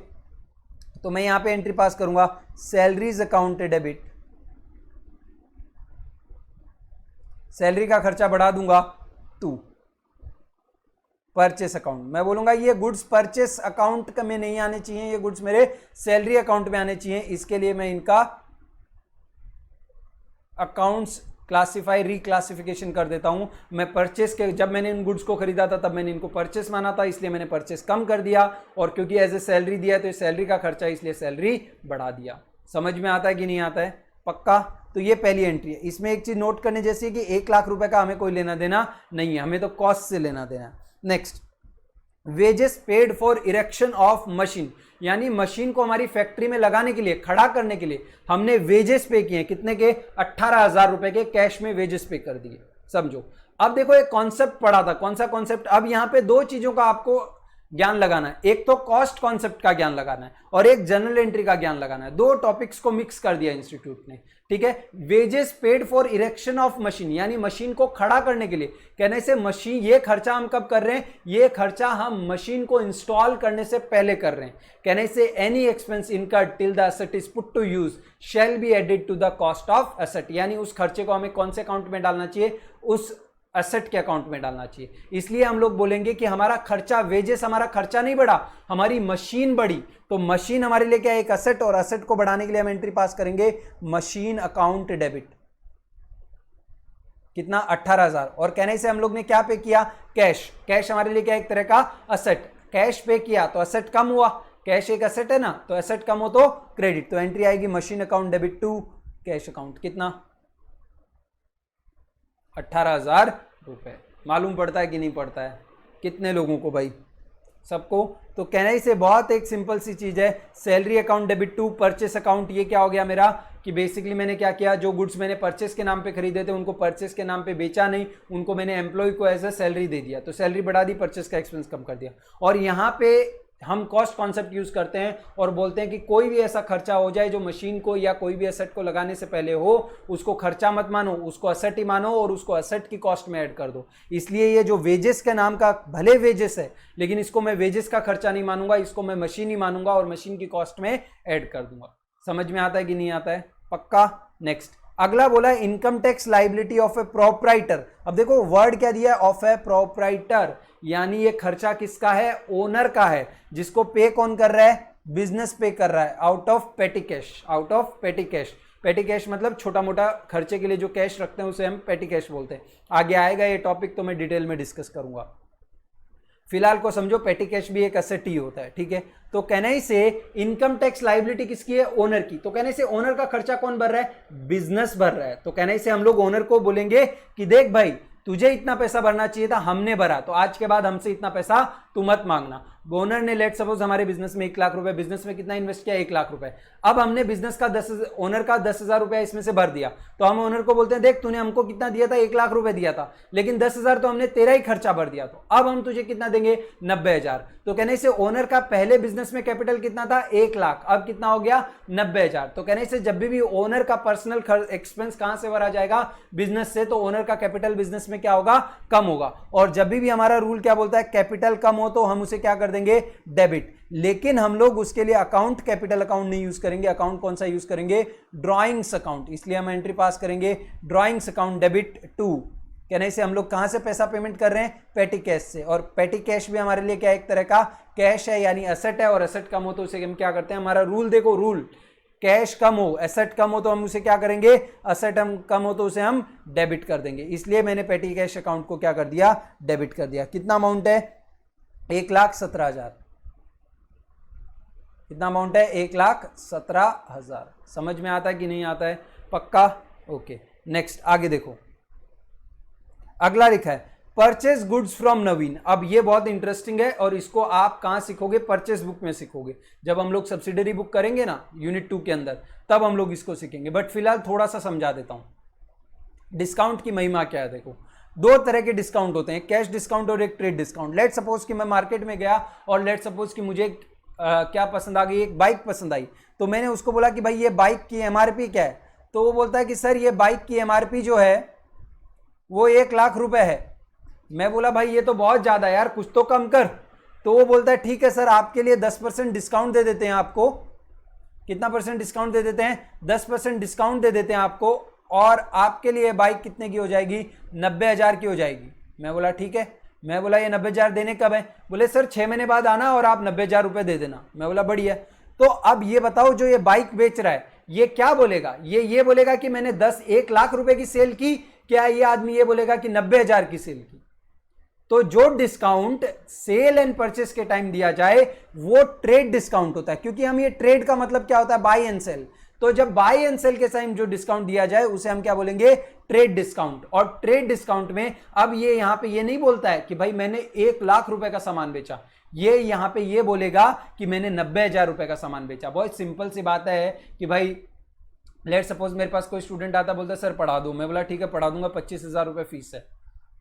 तो मैं यहां पे एंट्री पास करूंगा सैलरीज अकाउंट डेबिट, सैलरी का खर्चा बढ़ा दूंगा 2, परचेस अकाउंट। मैं बोलूंगा ये गुड्स परचेस अकाउंट में नहीं आने चाहिए, ये गुड्स मेरे सैलरी अकाउंट में आने चाहिए। इसके लिए मैं इनका अकाउंट्स क्लासिफाई रिक्लासिफिकेशन कर देता हूं। मैं परचेस के, जब मैंने इन गुड्स को खरीदा था तब मैंने इनको परचेस माना था, इसलिए मैंने परचेस कम कर दिया, और क्योंकि एज ए सैलरी दिया तो ये सैलरी का खर्चा, इसलिए सैलरी बढ़ा दिया। समझ में आता है कि नहीं आता है? पक्का? तो ये पहली एंट्री है। इसमें एक चीज नोट करने जैसी है कि 1 लाख रुपए का हमें कोई लेना देना नहीं है, हमें तो कॉस्ट से लेना देना। Next, wages paid for erection of machine, यानी मशीन को हमारी फैक्ट्री में लगाने के लिए, खड़ा करने के लिए हमने वेजेस पे किए, कितने के? 18,000 रुपए के कैश में वेजेस पे कर दिए। समझो। अब देखो एक कॉन्सेप्ट पढ़ा था, कौन सा कॉन्सेप्ट? अब यहां पे 2 चीजों का आपको ज्ञान लगाना है, एक तो कॉस्ट कॉन्सेप्ट का ज्ञान लगाना है और एक जनरल एंट्री का ज्ञान लगाना है। 2 टॉपिक्स को मिक्स कर दिया इंस्टीट्यूट ने, ठीक है। Wages paid for erection of machine, यानी मशीन को खड़ा करने के लिए। कहने से मशीन, ये खर्चा हम कब कर रहे हैं? ये खर्चा हम मशीन को इंस्टॉल करने से पहले कर रहे हैं। कहने से any expense incurred till the asset is put to use shall be added to the cost of asset, यानी उस खर्चे को हमें कौन से अकाउंट में डालना चाहिए? उस एसेट के अकाउंट में डालना चाहिए। इसलिए हम लोग बोलेंगे कि हमारा खर्चा, वेजेस हमारा खर्चा नहीं बढ़ा, हमारी मशीन बढ़ी। तो मशीन हमारे लिए क्या है? एक एसेट, और एसेट को बढ़ाने के लिए हम एंट्री पास करेंगे मशीन अकाउंट डेबिट। कितना? 18,000। और कहने से हम लोग ने क्या पे किया? कैश। कैश हमारे लिए क्या? एक तरह का एसेट। कैश पे किया तो एसेट कम हुआ, कैश एक एसेट है ना, तो एसेट कम हो तो क्रेडिट। तो एंट्री आएगी machine account debit to cash account. कितना? 18,000 रुपए। मालूम पड़ता है कि नहीं पड़ता है? कितने लोगों को भाई? सबको। तो कहना ही से बहुत एक सिंपल सी चीज़ है, salary account debit to purchase account. ये क्या हो गया मेरा कि बेसिकली मैंने क्या किया, जो गुड्स मैंने परचेस के नाम पे खरीदे थे उनको परचेस के नाम पे बेचा नहीं, उनको मैंने एम्प्लॉय को एज अ सैलरी दे दिया, तो सैलरी बढ़ा दी, परचेस का एक्सपेंस कम कर दिया। और यहाँ पे हम कॉस्ट कॉन्सेप्ट यूज करते हैं और बोलते हैं कि कोई भी ऐसा खर्चा हो जाए जो मशीन को या कोई भी एसेट को लगाने से पहले हो, उसको खर्चा मत मानो, उसको एसेट ही मानो और उसको एसेट की कॉस्ट में ऐड कर दो। इसलिए ये जो वेजेस के नाम का, भले वेजेस है लेकिन इसको मैं वेजेस का खर्चा नहीं मानूंगा, इसको मैं मशीन ही मानूंगा और मशीन की कॉस्ट में ऐड कर दूंगा। समझ में आता है कि नहीं आता है? पक्का। नेक्स्ट अगला बोला है income tax liability of A proprietor. अब देखो वर्ड क्या दिया है, ऑफ ए प्रोप्राइटर, यानी ये खर्चा किसका है? ओनर का है। जिसको पे कौन कर रहा है? बिजनेस पे कर रहा है, आउट ऑफ पेटी कैश। आउट ऑफ पेटी कैश। पेटी कैश मतलब छोटा मोटा खर्चे के लिए जो कैश रखते हैं उसे हम पेटी कैश बोलते हैं। आगे आएगा ये टॉपिक तो मैं डिटेल में डिस्कस करूंगा, फिलहाल को समझो पेटी कैश भी एक एसेट ही होता है, ठीक है। तो कहने ही से इनकम टैक्स लाइबिलिटी किसकी है? ओनर की। तो कहने से ओनर का खर्चा कौन भर रहा है? बिजनेस भर रहा है। तो कहने से हम लोग ओनर को बोलेंगे कि देख भाई तुझे इतना पैसा भरना चाहिए था, हमने भरा, तो आज के बाद हमसे इतना पैसा तू मत मांगना। ओनर ने लेट सपोज हमारे बिजनेस में 1 लाख रुपए, बिजनेस में कितना इन्वेस्ट किया? 1 लाख रुपए। अब हमने बिजनेस का ओनर का 10,000 रुपया इसमें से भर दिया, तो हम ओनर को बोलते हैं देख तूने हमको कितना दिया था? 1 लाख रुपए दिया था, लेकिन 10,000 तो हमने तेरा ही खर्चा भर दिया, तो अब हम तुझे कितना देंगे? 90,000। तो कहने से ओनर का पहले बिजनेस में कैपिटल कितना था? 1 लाख, अब कितना हो गया? 90,000। तो कहने से जब भी ओनर का पर्सनल एक्सपेंस कहां से भरा जाएगा? बिजनेस से, तो ओनर का कैपिटल बिजनेस में क्या होगा? कम होगा। और जब भी हमारा रूल क्या बोलता है? कैपिटल कम हो तो हम उसे क्या कर देंगे? डेबिट। लेकिन हम लोग उसके लिए अकाउंट, कैपिटल अकाउंट नहीं यूज करेंगे। अकाउंट कौन सा यूज करेंगे? Drawings account. इसलिए हम एंट्री पास करेंगे ड्रॉइंग्स अकाउंट डेबिट टू। कहने से हम लोग कहां से पैसा पेमेंट कर रहे हैं? पेटी कैश से। और पेटी कैश भी हमारे लिए क्या एक तरह का कैश है, यानी एसेट है, और एसेट कम हो तो उसे हम क्या करते हैं? हमारा रूल देखो, रूल कैश कम हो, एसेट कम हो तो हम उसे क्या करेंगे? एसेट हम कम हो तो उसे हम डेबिट कर देंगे। इसलिए मैंने पेटी कैश अकाउंट को क्या कर दिया? डेबिट कर दिया। कितना अमाउंट है? 1,17,000। कितना अमाउंट है? 1,17,000। समझ में आता है कि नहीं आता है? पक्का। ओके नेक्स्ट आगे देखो, अगला लिखा है परचेज गुड्स फ्रॉम नवीन। अब ये बहुत इंटरेस्टिंग है और इसको आप कहां सीखोगे? परचेज बुक में सीखोगे। जब हम लोग सब्सिडरी बुक करेंगे ना यूनिट 2 के अंदर, तब हम लोग इसको सीखेंगे। बट फिलहाल थोड़ा सा समझा देता हूं डिस्काउंट की महिमा क्या है। देखो 2 तरह के डिस्काउंट होते हैं, कैश डिस्काउंट और एक ट्रेड डिस्काउंट। लेट सपोज कि मैं मार्केट में गया और लेट सपोज कि मुझे क्या पसंद आ गई? एक बाइक पसंद आई। तो मैंने उसको बोला कि भाई ये बाइक की एमआरपी क्या है? तो वो बोलता है कि सर ये बाइक की एमआरपी जो है वो 1 लाख रुपए है। मैं बोला भाई ये तो बहुत ज्यादा है यार, कुछ तो कम कर। तो वो बोलता है ठीक है सर आपके लिए 10% डिस्काउंट दे देते हैं आपको। कितना परसेंट डिस्काउंट दे देते हैं? 10% डिस्काउंट दे देते हैं आपको, और आपके लिए बाइक कितने की हो जाएगी? 90,000 की हो जाएगी। मैं बोला ठीक है। मैं बोला ये 90,000 देने कब है? बोले सर 6 महीने बाद आना और आप 90,000 रुपए दे देना। मैं बोला बढ़िया। तो अब ये बताओ जो ये बाइक बेच रहा है ये क्या बोलेगा? ये बोलेगा कि मैंने 1 लाख रुपए की सेल की, क्या ये आदमी ये बोलेगा कि 90,000 की सेल की? तो जो डिस्काउंट सेल एंड परचेस के टाइम दिया जाए वो ट्रेड डिस्काउंट होता है, क्योंकि हम ये ट्रेड का मतलब क्या होता है? Buy and sell. तो जब बाय एंड सेल के टाइम जो डिस्काउंट दिया जाए उसे हम क्या बोलेंगे? Trade discount. और ट्रेड डिस्काउंट में अब ये यहां पे ये नहीं बोलता है कि भाई मैंने 1 लाख रुपए का सामान बेचा, ये यहां पे ये बोलेगा कि मैंने 90,000 रुपए का सामान बेचा। बहुत सिंपल सी बात है कि भाई लेट सपोज मेरे पास कोई स्टूडेंट आता बोलता सर पढ़ा दो। मैं बोला ठीक है पढ़ा दूंगा, 25,000 रुपए फीस है।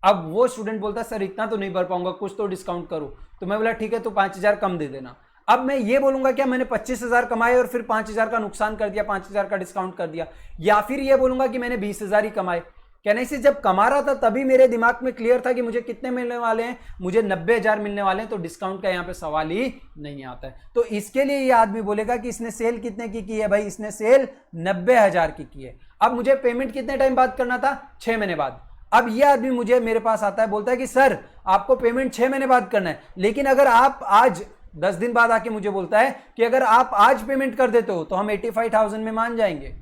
अब वो स्टूडेंट बोलता सर इतना तो नहीं भर पाऊंगा, कुछ तो डिस्काउंट करो। तो मैं बोला ठीक है तो 5,000 कम दे देना। अब मैं ये बोलूंगा क्या मैंने 25,000 कमाए और फिर 5,000 का नुकसान कर दिया, 5,000 का डिस्काउंट कर दिया? या फिर ये बोलूंगा कि मैंने 20,000 ही कमाए? कहने से जब कमा रहा था तभी मेरे दिमाग में क्लियर था कि मुझे कितने मिलने वाले हैं? मुझे 90,000 मिलने वाले हैं। तो डिस्काउंट का यहाँ पे सवाल ही नहीं आता है। तो इसके लिए ये आदमी बोलेगा कि इसने सेल कितने की है? भाई इसने सेल 90,000 की है। अब मुझे पेमेंट कितने टाइम बाद करना था? 6 महीने बाद। अब ये आदमी मुझे मेरे पास आता है बोलता है कि सर आपको पेमेंट 6 महीने बाद करना है, लेकिन अगर आप आज 10 दिन बाद आके मुझे बोलता है कि अगर आप आज पेमेंट कर देते हो तो हम 85,000 में मान जाएंगे।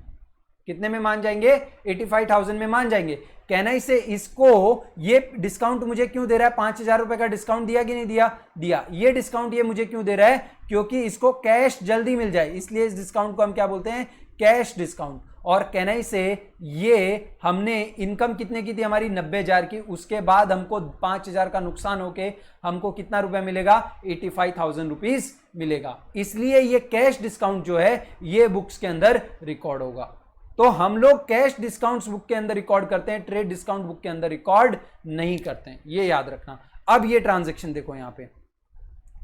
कितने में मान जाएंगे? 85,000 में मान जाएंगे। कहना इसे इसको ये डिस्काउंट मुझे क्यों दे रहा है? 5,000 रुपए का डिस्काउंट दिया कि नहीं दिया? दिया। ये डिस्काउंट ये मुझे क्यों दे रहा है? क्योंकि इसको कैश जल्दी मिल जाए, इसलिए इस डिस्काउंट को हम क्या बोलते हैं? Cash discount. और कैनाई से ये हमने इनकम कितने की थी हमारी 90,000 की, उसके बाद हमको 5,000 का नुकसान होके हमको कितना रुपया मिलेगा 85,000 रुपीज मिलेगा। इसलिए ये कैश डिस्काउंट जो है ये बुक्स के अंदर रिकॉर्ड होगा। तो हम लोग कैश डिस्काउंट्स बुक के अंदर रिकॉर्ड करते हैं, ट्रेड डिस्काउंट बुक के अंदर रिकॉर्ड नहीं करते हैं, ये याद रखना। अब ये ट्रांजैक्शन देखो यहां पे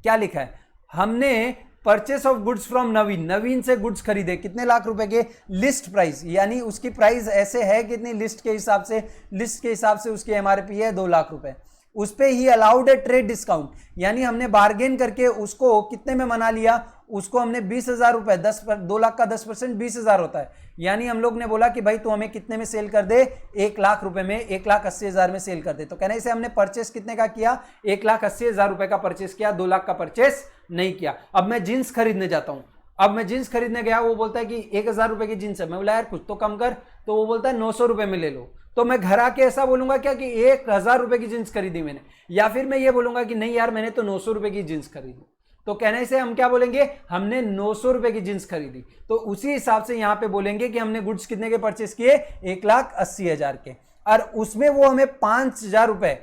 क्या लिखा है, हमने परचेस ऑफ गुड्स फ्रॉम नवीन, नवीन से गुड्स खरीदे कितने लाख रुपए के, लिस्ट प्राइस, यानी उसकी प्राइस ऐसे है कितनी लिस्ट के हिसाब से, लिस्ट के हिसाब से उसकी एमआरपी है 2 लाख रुपए, उस पे ही अलाउड है ट्रेड डिस्काउंट, यानी हमने बार्गेन करके उसको कितने में मना लिया, उसको हमने 20,000 रुपए, 2 लाख का 10% 20,000 होता है, यानी हम लोग ने बोला कि भाई तू हमें कितने में सेल कर दे, 1 लाख रुपए में, 1,80,000 में सेल कर दे। तो कहने से हमने परचेस कितने का किया, 1,80,000 रुपए का परचेस किया, 2 लाख का परचेस नहीं किया। अब मैं जींस खरीदने जाता हूं, अब मैं जींस खरीदने गया, वो बोलता है कि 1,000 रुपए की जींस है, मैं बोला यार कुछ तो कम कर, तो वो बोलता है 900 रुपए में ले लो। तो मैं घर आके ऐसा बोलूंगा क्या कि 1,000 रुपए की जींस खरीदी मैंने, या फिर मैं ये बोलूंगा कि नहीं यार मैंने तो 900 रुपए की जींस खरीदी। तो कहने से हम क्या बोलेंगे, हमने 900 रुपए की जींस खरीदी, तो उसी हिसाब से यहां पे बोलेंगे कि हमने गुड्स कितने के परचेस किए, 1,80,000 के, और उसमें वो हमें 5,000 रुपए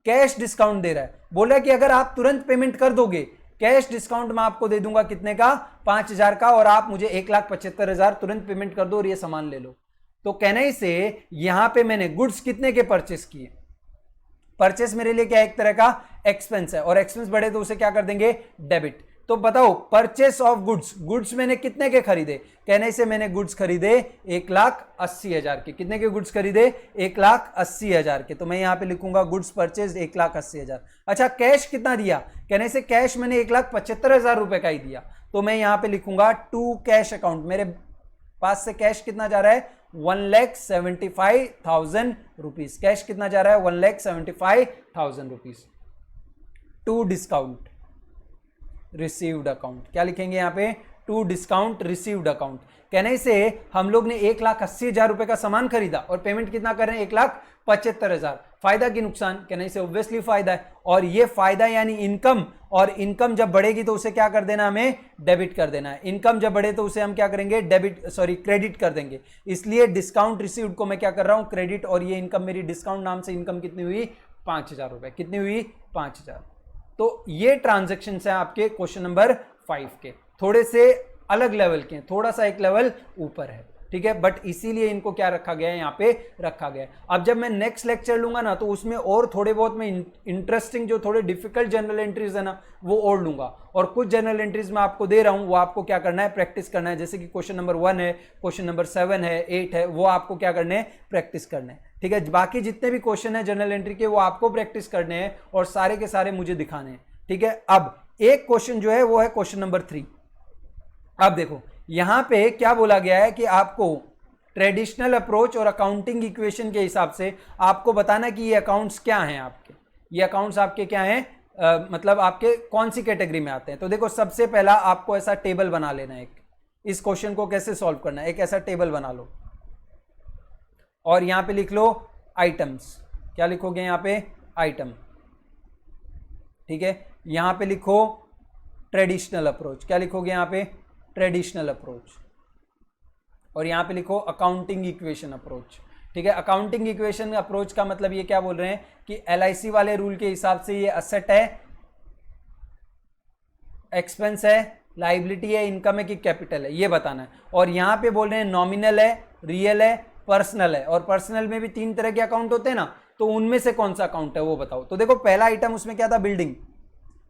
कैश डिस्काउंट दे रहा है। बोला कि अगर आप तुरंत पेमेंट कर दोगे, कैश डिस्काउंट मैं आपको दे दूंगा कितने का, 5,000 का, और आप मुझे 1,75,000 तुरंत पेमेंट कर दो और ये सामान ले लो। तो कहने से यहां पे मैंने गुड्स कितने के परचेस किए, परचेस मेरे लिए क्या एक तरह का एक्सपेंस है, और एक्सपेंस बढ़े तो उसे क्या कर देंगे, डेबिट। तो बताओ परचेस ऑफ गुड्स, गुड्स मैंने कितने के खरीदे, कहने से मैंने गुड्स खरीदे 1,80,000 के, कितने के गुड्स खरीदे, 1,80,000 के, तो मैं यहां पे लिखूंगा गुड्स परचेज 1,80,000। अच्छा कैश कितना दिया, कहने से कैश मैंने 1,75,000 रुपए का ही दिया, तो मैं यहां पे लिखूंगा टू कैश अकाउंट, मेरे पास से कैश कितना जा रहा है, 1,75,000 रुपीज, कैश कितना जा रहा है, 1,75,000 rupees, to discount received account, क्या लिखेंगे यहां पे, टू डिस्काउंट रिसीव्ड अकाउंट। कहने से हम लोग ने 1,80,000 रुपए का सामान खरीदा और पेमेंट कितना कर रहे हैं, 1,75,000, फायदा की नुकसान, कहने से ऑब्वियसली फायदा है, और ये फायदा यानी इनकम, और इनकम जब बढ़ेगी तो उसे क्या कर देना, हमें डेबिट कर देना है, इनकम जब बढ़े तो उसे हम क्या करेंगे, क्रेडिट कर देंगे, इसलिए डिस्काउंट रिसीव्ड को मैं क्या कर रहा हूं, क्रेडिट, और ये इनकम मेरी डिस्काउंट नाम से इनकम कितनी हुई, 5,000 रुपए, कितनी हुई, 5,000। तो ये ट्रांजेक्शन है आपके क्वेश्चन नंबर 5 के, थोड़े से अलग लेवल के, थोड़ा सा एक लेवल ऊपर है, ठीक है, बट इसीलिए इनको क्या रखा गया है, यहाँ पे रखा गया है। अब जब मैं नेक्स्ट लेक्चर लूंगा ना, तो उसमें और थोड़े बहुत मैं इंटरेस्टिंग जो थोड़े डिफिकल्ट जनरल एंट्रीज है ना, वो और लूंगा, और कुछ जनरल एंट्रीज मैं आपको दे रहा हूं, वो आपको क्या करना है, प्रैक्टिस करना है, जैसे कि क्वेश्चन नंबर 1 है, क्वेश्चन नंबर 7 है, 8 है, वो आपको क्या करने हैं, प्रैक्टिस करने हैं, ठीक है। बाकी जितने भी क्वेश्चन है जनरल एंट्री के, वो आपको प्रैक्टिस करने हैं और सारे के सारे मुझे दिखाने हैं, ठीक है। अब एक क्वेश्चन जो है वो है क्वेश्चन नंबर 3। अब देखो यहां पे क्या बोला गया है कि आपको ट्रेडिशनल अप्रोच और अकाउंटिंग इक्वेशन के हिसाब से आपको बताना कि ये अकाउंट्स क्या हैं आपके, ये अकाउंट्स आपके क्या हैं, मतलब आपके कौन सी कैटेगरी में आते हैं। तो देखो सबसे पहला आपको ऐसा टेबल बना लेना है, इस क्वेश्चन को कैसे सॉल्व करना है, एक ऐसा टेबल बना लो और यहां पे लिख लो आइटम्स, क्या लिखोगे यहां पे, आइटम, ठीक है। यहां पे लिखो ट्रेडिशनल अप्रोच, क्या लिखोगे यहां पे, ट्रेडिशनल अप्रोच, और यहां पे लिखो अकाउंटिंग इक्वेशन अप्रोच, ठीक है। अकाउंटिंग इक्वेशन अप्रोच का मतलब ये क्या बोल रहे हैं कि LIC वाले रूल के हिसाब से ये असेट है, एक्सपेंस है, लाइबिलिटी है, इनकम है कि कैपिटल है, ये बताना है। और यहां पे बोल रहे हैं नॉमिनल है, रियल है, पर्सनल है, और पर्सनल में भी 3 तरह के अकाउंट होते हैं ना, तो उनमें से कौन सा अकाउंट है वो बताओ। तो देखो पहला आइटम उसमें क्या था, बिल्डिंग,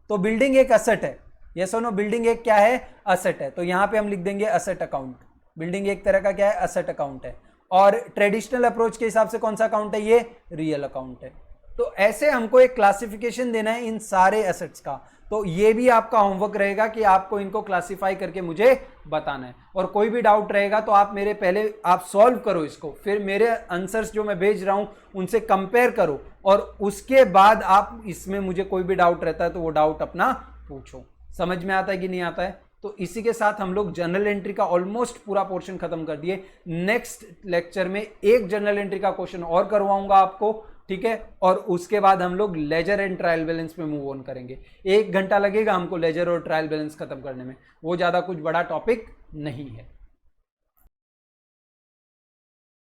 तो बिल्डिंग एक असेट है, यस और नो, बिल्डिंग एक क्या है, असेट है, तो यहां पे हम लिख देंगे असेट अकाउंट, बिल्डिंग एक तरह का क्या है, असेट अकाउंट है। और ट्रेडिशनल अप्रोच के हिसाब से कौन सा अकाउंट है, ये रियल अकाउंट है। तो ऐसे हमको एक क्लासिफिकेशन देना है इन सारे एसेट्स का, तो ये भी आपका होमवर्क रहेगा कि आपको इनको क्लासिफाई करके मुझे बताना है। और कोई भी डाउट रहेगा तो आप मेरे पहले आप सॉल्व करो इसको, फिर मेरे आंसर्स जो मैं भेज रहा हूं उनसे कंपेयर करो, और उसके बाद आप इसमें मुझे कोई भी डाउट रहता है तो वो डाउट अपना पूछो। समझ में आता है कि नहीं आता है। तो इसी के साथ हम लोग जनरल एंट्री का ऑलमोस्ट पूरा पोर्शन खत्म कर दिए। नेक्स्ट लेक्चर में एक जनरल एंट्री का क्वेश्चन और करवाऊंगा आपको, ठीक है, और उसके बाद हम लोग लेजर एंड ट्रायल बैलेंस पे मूव ऑन करेंगे। 1 घंटा लगेगा हमको लेजर और ट्रायल बैलेंस खत्म करने में, वो ज्यादा कुछ बड़ा टॉपिक नहीं है।